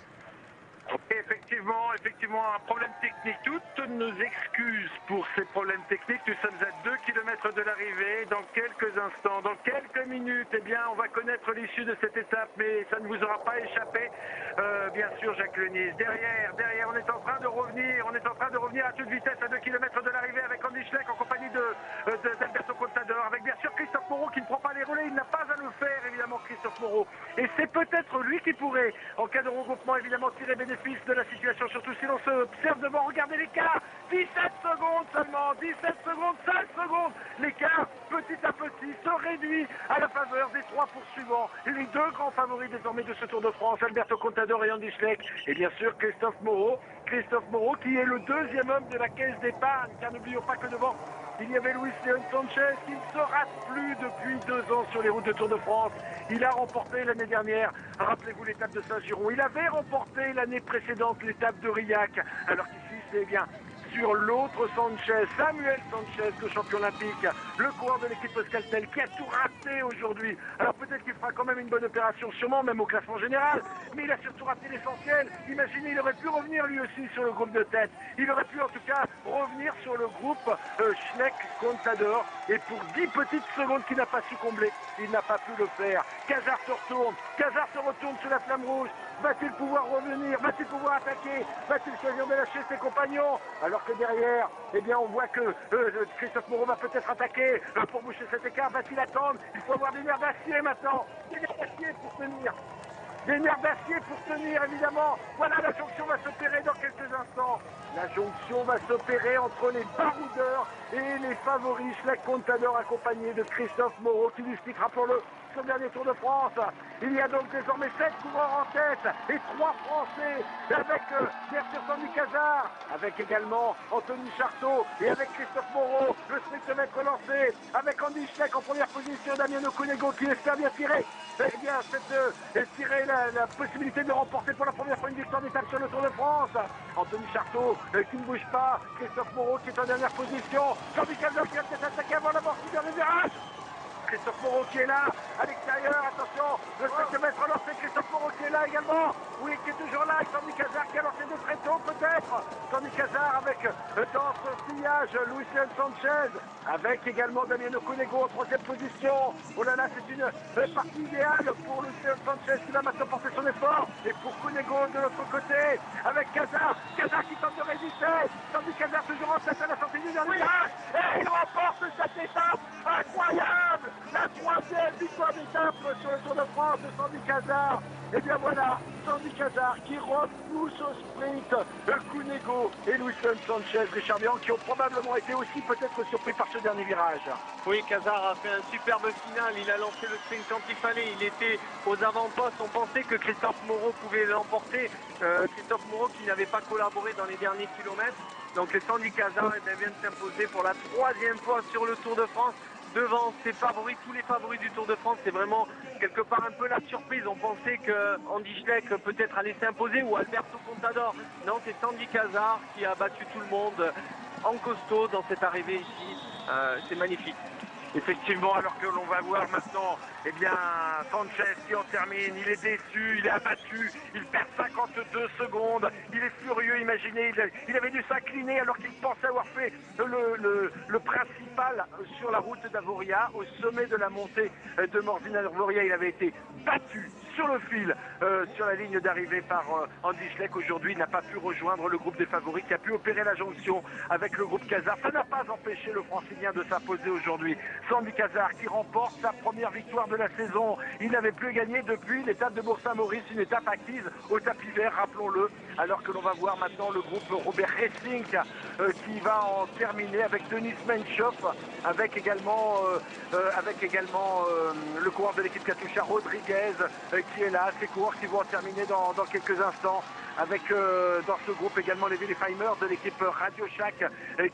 Oui, effectivement. effectivement, un problème technique. Toutes nos excuses pour ces problèmes techniques. Nous sommes à 2 km de l'arrivée. Dans quelques instants, dans quelques minutes, eh bien, on va connaître l'issue de cette étape, mais ça ne vous aura pas échappé. Bien sûr, Jacques Lenise. Derrière, on est en train de revenir à toute vitesse à 2 km de l'arrivée avec Andy Schleck en compagnie d'Alberto Contador, avec bien sûr Christophe Moreau qui ne prend pas les relais. Il n'a pas à le faire, évidemment, Christophe Moreau. Et c'est peut-être lui qui pourrait, en cas de regroupement, évidemment, tirer bénéfice de la situation, surtout si l'on se observe devant. Regardez l'écart, 17 secondes seulement, 17 secondes, 16 secondes. L'écart, petit à petit, se réduit à la faveur des 3 poursuivants. Les 2 grands favoris désormais de ce Tour de France, Alberto Contador et Andy Schleck. Et bien sûr, Christophe Moreau qui est le 2e homme de la caisse d'épargne, car n'oublions pas que devant, il y avait Luis Leon Sanchez qui ne se rate plus depuis 2 ans sur les routes de Tour de France. Il a remporté l'année dernière, rappelez-vous, l'étape de Saint-Giron. Il avait remporté l'année précédente l'étape de Riac, alors qu'ici c'est bien sur l'autre Sanchez, Samuel Sanchez, le champion olympique, le coureur de l'équipe Euskaltel, qui a tout raté aujourd'hui. Alors peut-être qu'il fera quand même une bonne opération, sûrement même au classement général, mais il a surtout raté l'essentiel. Imaginez, il aurait pu revenir lui aussi sur le groupe de tête. Il aurait pu en tout cas revenir sur le groupe Schleck-Contador, et pour 10 petites secondes qu'il n'a pas su combler, il n'a pas pu le faire. Cazard se retourne sous la flamme rouge. Va-t-il pouvoir revenir? Va-t-il pouvoir attaquer? Va-t-il choisir de lâcher ses compagnons? Alors que derrière, eh bien, on voit que Christophe Moreau va peut-être attaquer pour boucher cet écart. Va-t-il attendre? Il faut avoir des nerfs d'acier maintenant. Des nerfs d'acier pour tenir. Des nerfs d'acier pour tenir, évidemment. Voilà, la jonction va s'opérer dans quelques instants. La jonction va s'opérer entre les baroudeurs et les favoris. Schleck Contador accompagné de Christophe Moreau qui dispute, rappelons-le, ce dernier Tour de France. Il y a donc désormais 7 coureurs en tête et 3 Français avec bien sûr Sandy Cazard, avec également Anthony Charteau et avec Christophe Moreau, le spectromètre lancé, avec Andy Schleck en première position, Damien Okonego qui espère bien tirer. Eh bien, tirer la possibilité de remporter pour la première fois une victoire d'étape sur le Tour de France. Anthony Charteau qui ne bouge pas, Christophe Moreau qui est en dernière position, Sandy Cazard qui va peut-être attaquer avant l'amorti du dernier virage. Christophe Moreau qui est là, à l'extérieur, attention, le spectromètre lancé, Christophe Moreau qui est là également, oui, qui est toujours là, et Sandy Cazard qui a lancé de très tôt peut-être, Sandy Cazard avec dans son sillage Luis Leon Sanchez, avec également Damien Okonego en 3e position. Oh là là, c'est une partie idéale pour Luis Leon Sanchez qui va maintenant porter son effort, et pour Konego de l'autre côté, avec Cazard qui tente de résister, Sandy Cazard toujours en tête à la sortie du dernier virage, et il remporte cette étape incroyable. La 3e victoire d'étape sur le Tour de France de Sandy Cazard. Et bien voilà, Sandy Cazard qui repousse au sprint Konego et Luis Leon Sanchez, Richard Virenque, qui ont probablement été aussi peut-être surpris par ce dernier virage.
Oui, Cazard a fait un superbe final, il a lancé le sprint quand il fallait, il était aux avant-postes, on pensait que Christophe Moreau pouvait l'emporter, Christophe Moreau qui n'avait pas collaboré dans les derniers kilomètres. Donc Sandy Cazard vient de s'imposer pour la 3e fois sur le Tour de France, devant ses favoris, tous les favoris du Tour de France. C'est vraiment quelque part un peu la surprise. On pensait que Andy Schleck peut-être allait s'imposer ou Alberto Contador. Non, c'est Sandy Cazard qui a battu tout le monde en costaud dans cette arrivée ici. C'est magnifique.
Effectivement, alors que l'on va voir maintenant, eh bien, Sanchez qui en termine, il est déçu, il est abattu, il perd 52 secondes, il est furieux, imaginez, il avait dû s'incliner alors qu'il pensait avoir fait le principal sur la route d'Avoria, au sommet de la montée de Morzine-Avoria, il avait été battu sur le fil, sur la ligne d'arrivée par Andy Schleck. Aujourd'hui, il n'a pas pu rejoindre le groupe des favoris qui a pu opérer la jonction avec le groupe Cazard. Ça n'a pas empêché le Francilien de s'imposer aujourd'hui. Sandy Cazard qui remporte sa première victoire de la saison. Il n'avait plus gagné depuis l'étape de Bourg-Saint-Maurice, une étape acquise au tapis vert, rappelons-le. Alors que l'on va voir maintenant le groupe Robert Racing qui va en terminer avec Denis Menchoff, avec également le coureur de l'équipe Katusha Rodriguez qui est là, ces coureurs qui vont en terminer dans quelques instants. Avec dans ce groupe également les Willefheimer de l'équipe Radio Shack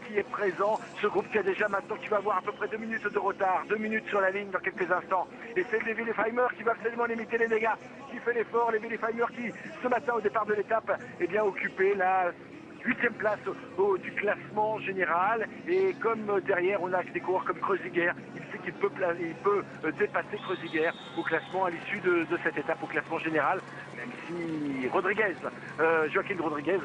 qui est présent. Ce groupe qui a déjà maintenant, qui va avoir à peu près 2 minutes de retard, 2 minutes sur la ligne dans quelques instants. Et c'est les Willefheimer qui va absolument limiter les dégâts, qui fait l'effort. Les Willefheimer qui, ce matin au départ de l'étape, eh bien occupé la 8e place du classement général. Et comme derrière on a des coureurs comme Kreuziger, il
penser qu'il peut dépasser Kreuziger au classement à l'issue de cette étape au classement général, même si Joaquin Rodriguez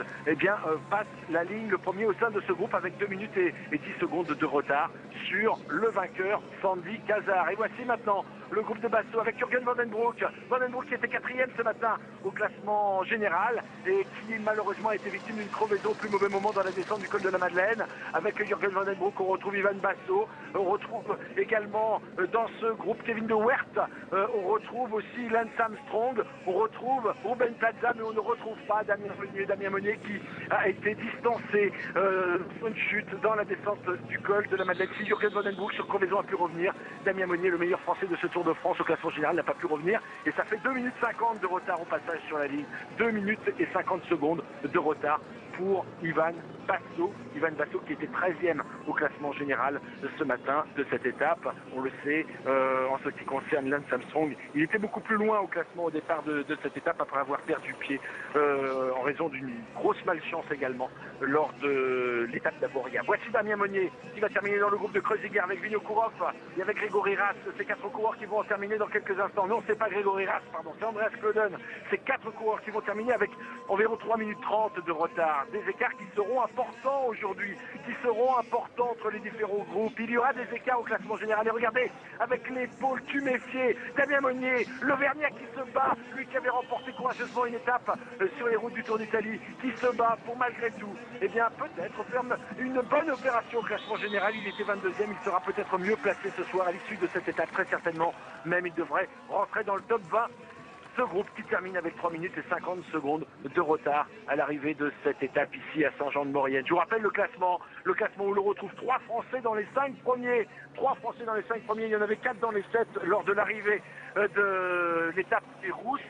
passe la ligne le premier au sein de ce groupe avec 2 minutes et 10 secondes de retard sur le vainqueur Sandy Cazard. Et voici maintenant le groupe de Basso avec Jürgen Van den Broek. Van den Broek qui était 4e ce matin au classement général et qui malheureusement a été victime d'une crevaison au plus mauvais moment dans la descente du col de la Madeleine. Avec Jürgen Van den Broek, on retrouve Ivan Basso, on retrouve également dans ce groupe Kevin de Weert, on retrouve aussi Lance Armstrong, on retrouve Ruben Plaza, mais on ne retrouve pas Damien Monnier qui a été distancé sur une chute dans la descente du col de la Madeleine. Si Jürgen Van den Broek sur crevaison a pu revenir, Damien Monnier, le meilleur français de ce Tour de France au classement général, n'a pas pu revenir et ça fait 2 minutes 50 de retard au passage sur la ligne. 2 minutes et 50 secondes de retard pour Ivan Basso qui était 13e au classement général ce matin de cette étape. On le sait, en ce qui concerne Lance Armstrong, il était beaucoup plus loin au classement au départ de cette étape après avoir perdu pied en raison d'une grosse malchance également lors de l'étape d'Aboria. Voici Damien Monnier qui va terminer dans le groupe de Kreuziger avec Vinokourov et avec Grégory Rass. Ces 4 coureurs qui vont en terminer dans quelques instants. Non, c'est pas Grégory Rass, pardon, c'est Andreas Klöden. Ces 4 coureurs qui vont terminer avec environ 3 minutes 30 de retard. Des écarts qui seront importants aujourd'hui, qui seront importants entre les différents groupes. Il y aura des écarts au classement général. Et regardez, avec l'épaule tuméfiée, Damien Monnier, l'Auvergnat qui se bat, lui qui avait remporté courageusement une étape sur les routes du Tour d'Italie, qui se bat pour malgré tout, eh bien peut-être faire une bonne opération au classement général. Il était 22e, il sera peut-être mieux placé ce soir à l'issue de cette étape, très certainement. Même il devrait rentrer dans le top 20. Ce groupe qui termine avec 3 minutes et 50 secondes de retard à l'arrivée de cette étape ici à Saint-Jean-de-Maurienne. Je vous rappelle le classement où l'on retrouve 3 Français dans les 5 premiers. 3 Français dans les 5 premiers, il y en avait 4 dans les 7 lors de l'arrivée de l'étape des Rousses.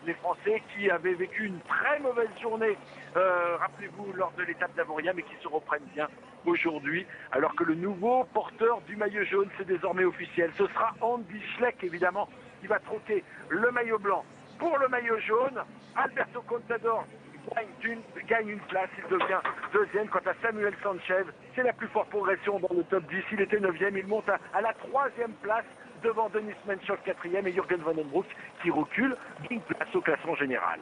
Les Français qui avaient vécu une très mauvaise journée, rappelez-vous, lors de l'étape d'Avoria, mais qui se reprennent bien aujourd'hui, alors que le nouveau porteur du maillot jaune, c'est désormais officiel. Ce sera Andy Schleck, évidemment, qui va troquer le maillot blanc pour le maillot jaune. Alberto Contador gagne une place, il devient 2e. Quant à Samuel Sanchez, c'est la plus forte progression dans le top 10. Il était 9e, il monte à la 3e place devant Denis Menchov 4e et Jürgen Van den Broek qui recule d'une place au classement général.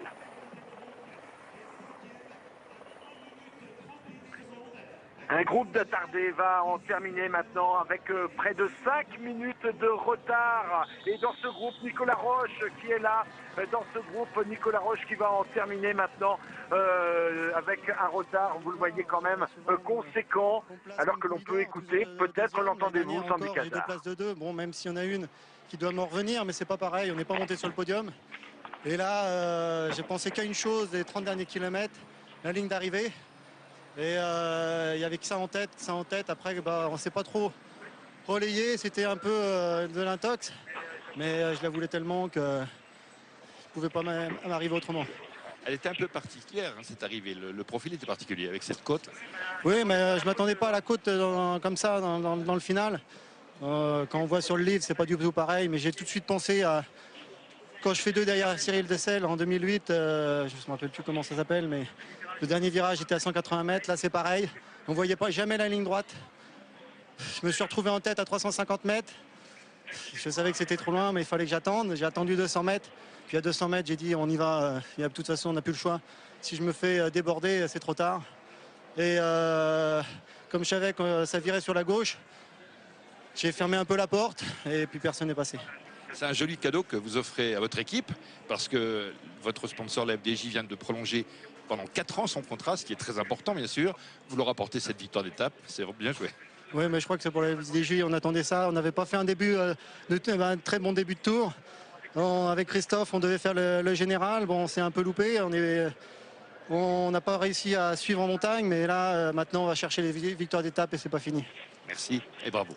Un groupe d'attardés va en terminer maintenant avec près de 5 minutes de retard. Et dans ce groupe, Nicolas Roche qui est là. Dans ce groupe, Nicolas Roche qui va en terminer maintenant avec un retard, vous le voyez quand même, conséquent. Alors que l'on peut écouter, peut-être l'entendez-vous, Sandy Cazard.
Des places de 2, bon, même s'il y en a une qui doit m'en revenir, mais c'est pas pareil, on n'est pas monté sur le podium. Et là, j'ai pensé qu'à une chose, les 30 derniers kilomètres, la ligne d'arrivée. Et il y avait que ça en tête. Après, on ne s'est pas trop relayé. C'était un peu de l'intox. Mais je la voulais tellement que je ne pouvais pas m'arriver autrement.
Elle était un peu particulière, hein, cette arrivée. Le profil était particulier avec cette côte.
Oui, mais je ne m'attendais pas à la côte comme ça dans le final. Quand on voit sur le livre, c'est pas du tout pareil. Mais j'ai tout de suite pensé à... Quand je fais 2 derrière Cyril Dessel en 2008, je ne me rappelle plus comment ça s'appelle, mais... Le dernier virage était à 180 mètres, là c'est pareil. On ne voyait pas jamais la ligne droite. Je me suis retrouvé en tête à 350 mètres. Je savais que c'était trop loin, mais il fallait que j'attende. J'ai attendu 200 mètres. Puis à 200 mètres, j'ai dit on y va. De toute façon, on n'a plus le choix. Si je me fais déborder, c'est trop tard. Et comme je savais que ça virait sur la gauche, j'ai fermé un peu la porte et puis personne n'est passé.
C'est un joli cadeau que vous offrez à votre équipe parce que votre sponsor, la FDJ, vient de prolonger pendant 4 ans son contrat, ce qui est très important bien sûr. Vous leur apportez cette victoire d'étape, c'est bien joué.
Oui, mais je crois que c'est pour la FDJ, on attendait ça. On n'avait pas fait un très bon début de tour. Avec Christophe, on devait faire le général. Bon, on s'est un peu loupé. On n'a pas réussi à suivre en montagne, mais là, maintenant, on va chercher les victoires d'étape et c'est pas fini.
Merci et bravo.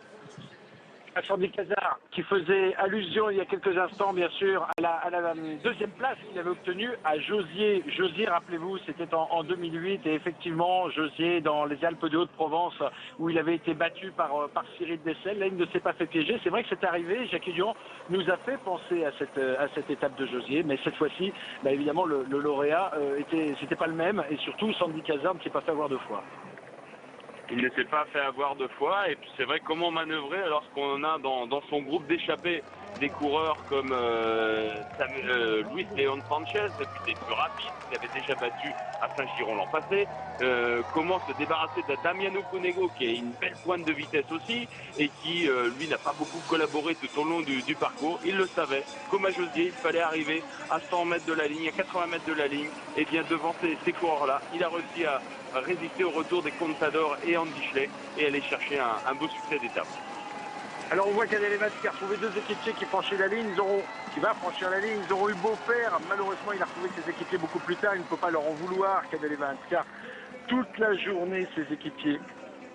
À Sandy Cazard, qui faisait allusion il y a quelques instants, bien sûr, à la 2e place qu'il avait obtenue à Josier. Josier, rappelez-vous, c'était en 2008 et effectivement, Josier dans les Alpes de Haute-Provence où il avait été battu par Cyril Dessel. Là, il ne s'est pas fait piéger. C'est vrai que c'est arrivé. Jacques Durand nous a fait penser à cette étape de Josier, mais cette fois-ci, évidemment, le lauréat c'était pas le même et surtout Sandy Cazard ne s'est pas fait avoir 2 fois.
Il ne s'est pas fait avoir 2 fois. Et puis c'est vrai comment manœuvrer lorsqu'on a dans son groupe d'échappés des coureurs comme Luis Leon Sanchez, et puis des plus rapides, qui avait déjà battu à Saint-Giron l'an passé. Comment se débarrasser de Damiano Cunego, qui est une belle pointe de vitesse aussi, et qui, lui, n'a pas beaucoup collaboré tout au long du parcours. Il le savait. Comme à Josier, il fallait arriver à 100 mètres de la ligne, à 80 mètres de la ligne, et bien devant ces coureurs-là, il a réussi à résister au retour des Contador et Andy Schleck et aller chercher un beau succès d'étape.
Alors on voit Cadel Evans qui a retrouvé 2 équipiers qui franchissent la ligne, qui va franchir la ligne, ils auront eu beau faire. Malheureusement, il a retrouvé ses équipiers beaucoup plus tard, il ne peut pas leur en vouloir, Cadel Evans, car toute la journée, ses équipiers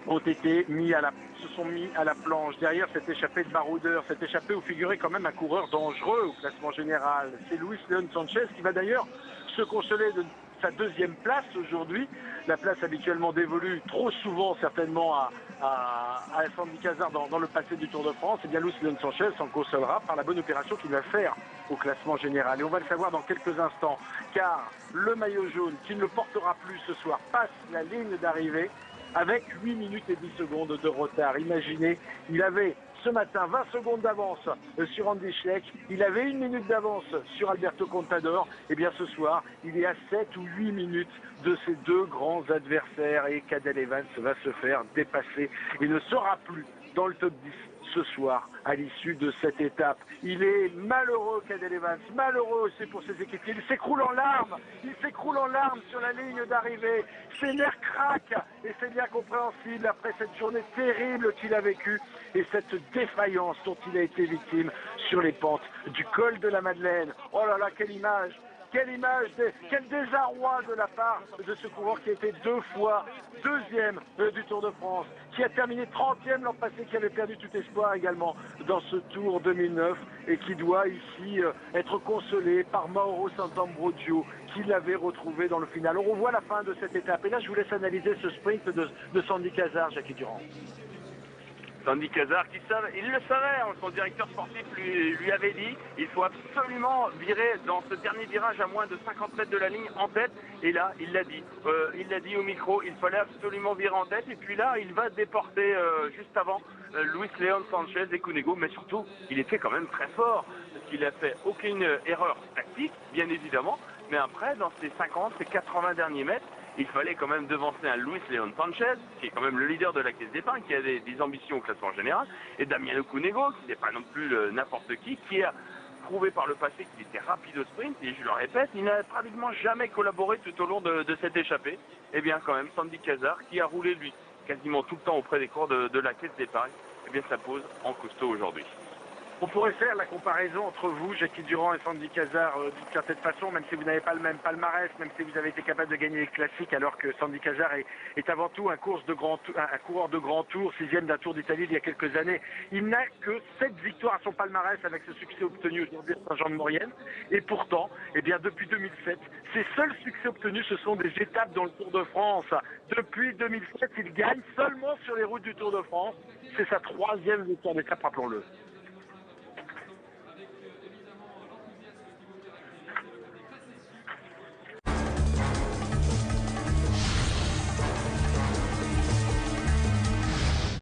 se sont mis à la planche. Derrière cette échappée de baroudeur, cette échappée où figurait quand même un coureur dangereux au classement général. C'est Luis Leon Sanchez qui va d'ailleurs se consoler de sa 2e place aujourd'hui. La place habituellement dévolue trop souvent certainement à Sandy Cazard dans le passé du Tour de France. Et bien Luis Leon Sanchez s'en consolera par la bonne opération qu'il va faire au classement général. Et on va le savoir dans quelques instants, car le maillot jaune, qui ne le portera plus ce soir, passe la ligne d'arrivée avec 8 minutes et 10 secondes de retard. Imaginez, il avait ce matin 20 secondes d'avance sur Andy Schleck, il avait 1 minute d'avance sur Alberto Contador, et bien ce soir, il est à 7 ou 8 minutes de ses 2 grands adversaires, et Cadel Evans va se faire dépasser et ne sera plus dans le top 10 ce soir à l'issue de cette étape. Il est malheureux, Cadel Evans, malheureux aussi pour ses équipiers. Il s'écroule en larmes sur la ligne d'arrivée. Ses nerfs craquent et c'est bien compréhensible après cette journée terrible qu'il a vécue et cette défaillance dont il a été victime sur les pentes du col de la Madeleine. Oh là là, quelle image! Quel désarroi de la part de ce coureur qui a été 2 fois 2e du Tour de France, qui a terminé 30e l'an passé, qui avait perdu tout espoir également dans ce Tour 2009 et qui doit ici être consolé par Mauro Sant'Ambrogio qui l'avait retrouvé dans le final. On revoit la fin de cette étape et là je vous laisse analyser ce sprint de Sandy Cazard, Jackie Durand.
Sandy Cazard, il le savait, son directeur sportif lui avait dit, il faut absolument virer dans ce dernier virage à moins de 50 mètres de la ligne en tête. Et là, il l'a dit au micro, il fallait absolument virer en tête. Et puis là, il va déporter juste avant Luis Leon Sanchez et Cunego. Mais surtout, il était quand même très fort, parce qu'il n'a fait aucune erreur tactique, bien évidemment. Mais après, dans ces 50, ces 80 derniers mètres, il fallait quand même devancer un Luis Leon Sanchez, qui est quand même le leader de la caisse d'épargne, qui a des ambitions au classement général, et Damiano Cunego, qui n'est pas non plus n'importe qui a prouvé par le passé qu'il était rapide au sprint, et je le répète, il n'a pratiquement jamais collaboré tout au long de cette échappée. Et bien quand même, Sandy Cazard, qui a roulé lui quasiment tout le temps auprès des cours de la caisse d'épargne, et bien ça pose en costaud aujourd'hui.
On pourrait faire la comparaison entre vous, Jackie Durand et Sandy Cazard d'une certaine façon, même si vous n'avez pas le même palmarès, même si vous avez été capable de gagner les classiques, alors que Sandy Cazard est avant tout un coureur de grand tour, 6e d'un Tour d'Italie il y a quelques années. Il n'a que 7 victoires à son palmarès avec ce succès obtenu aujourd'hui à Saint-Jean-de-Maurienne. Et pourtant, eh bien, depuis 2007, ses seuls succès obtenus, ce sont des étapes dans le Tour de France. Depuis 2007, il gagne seulement sur les routes du Tour de France. C'est sa 3e victoire d'étape, rappelons-le.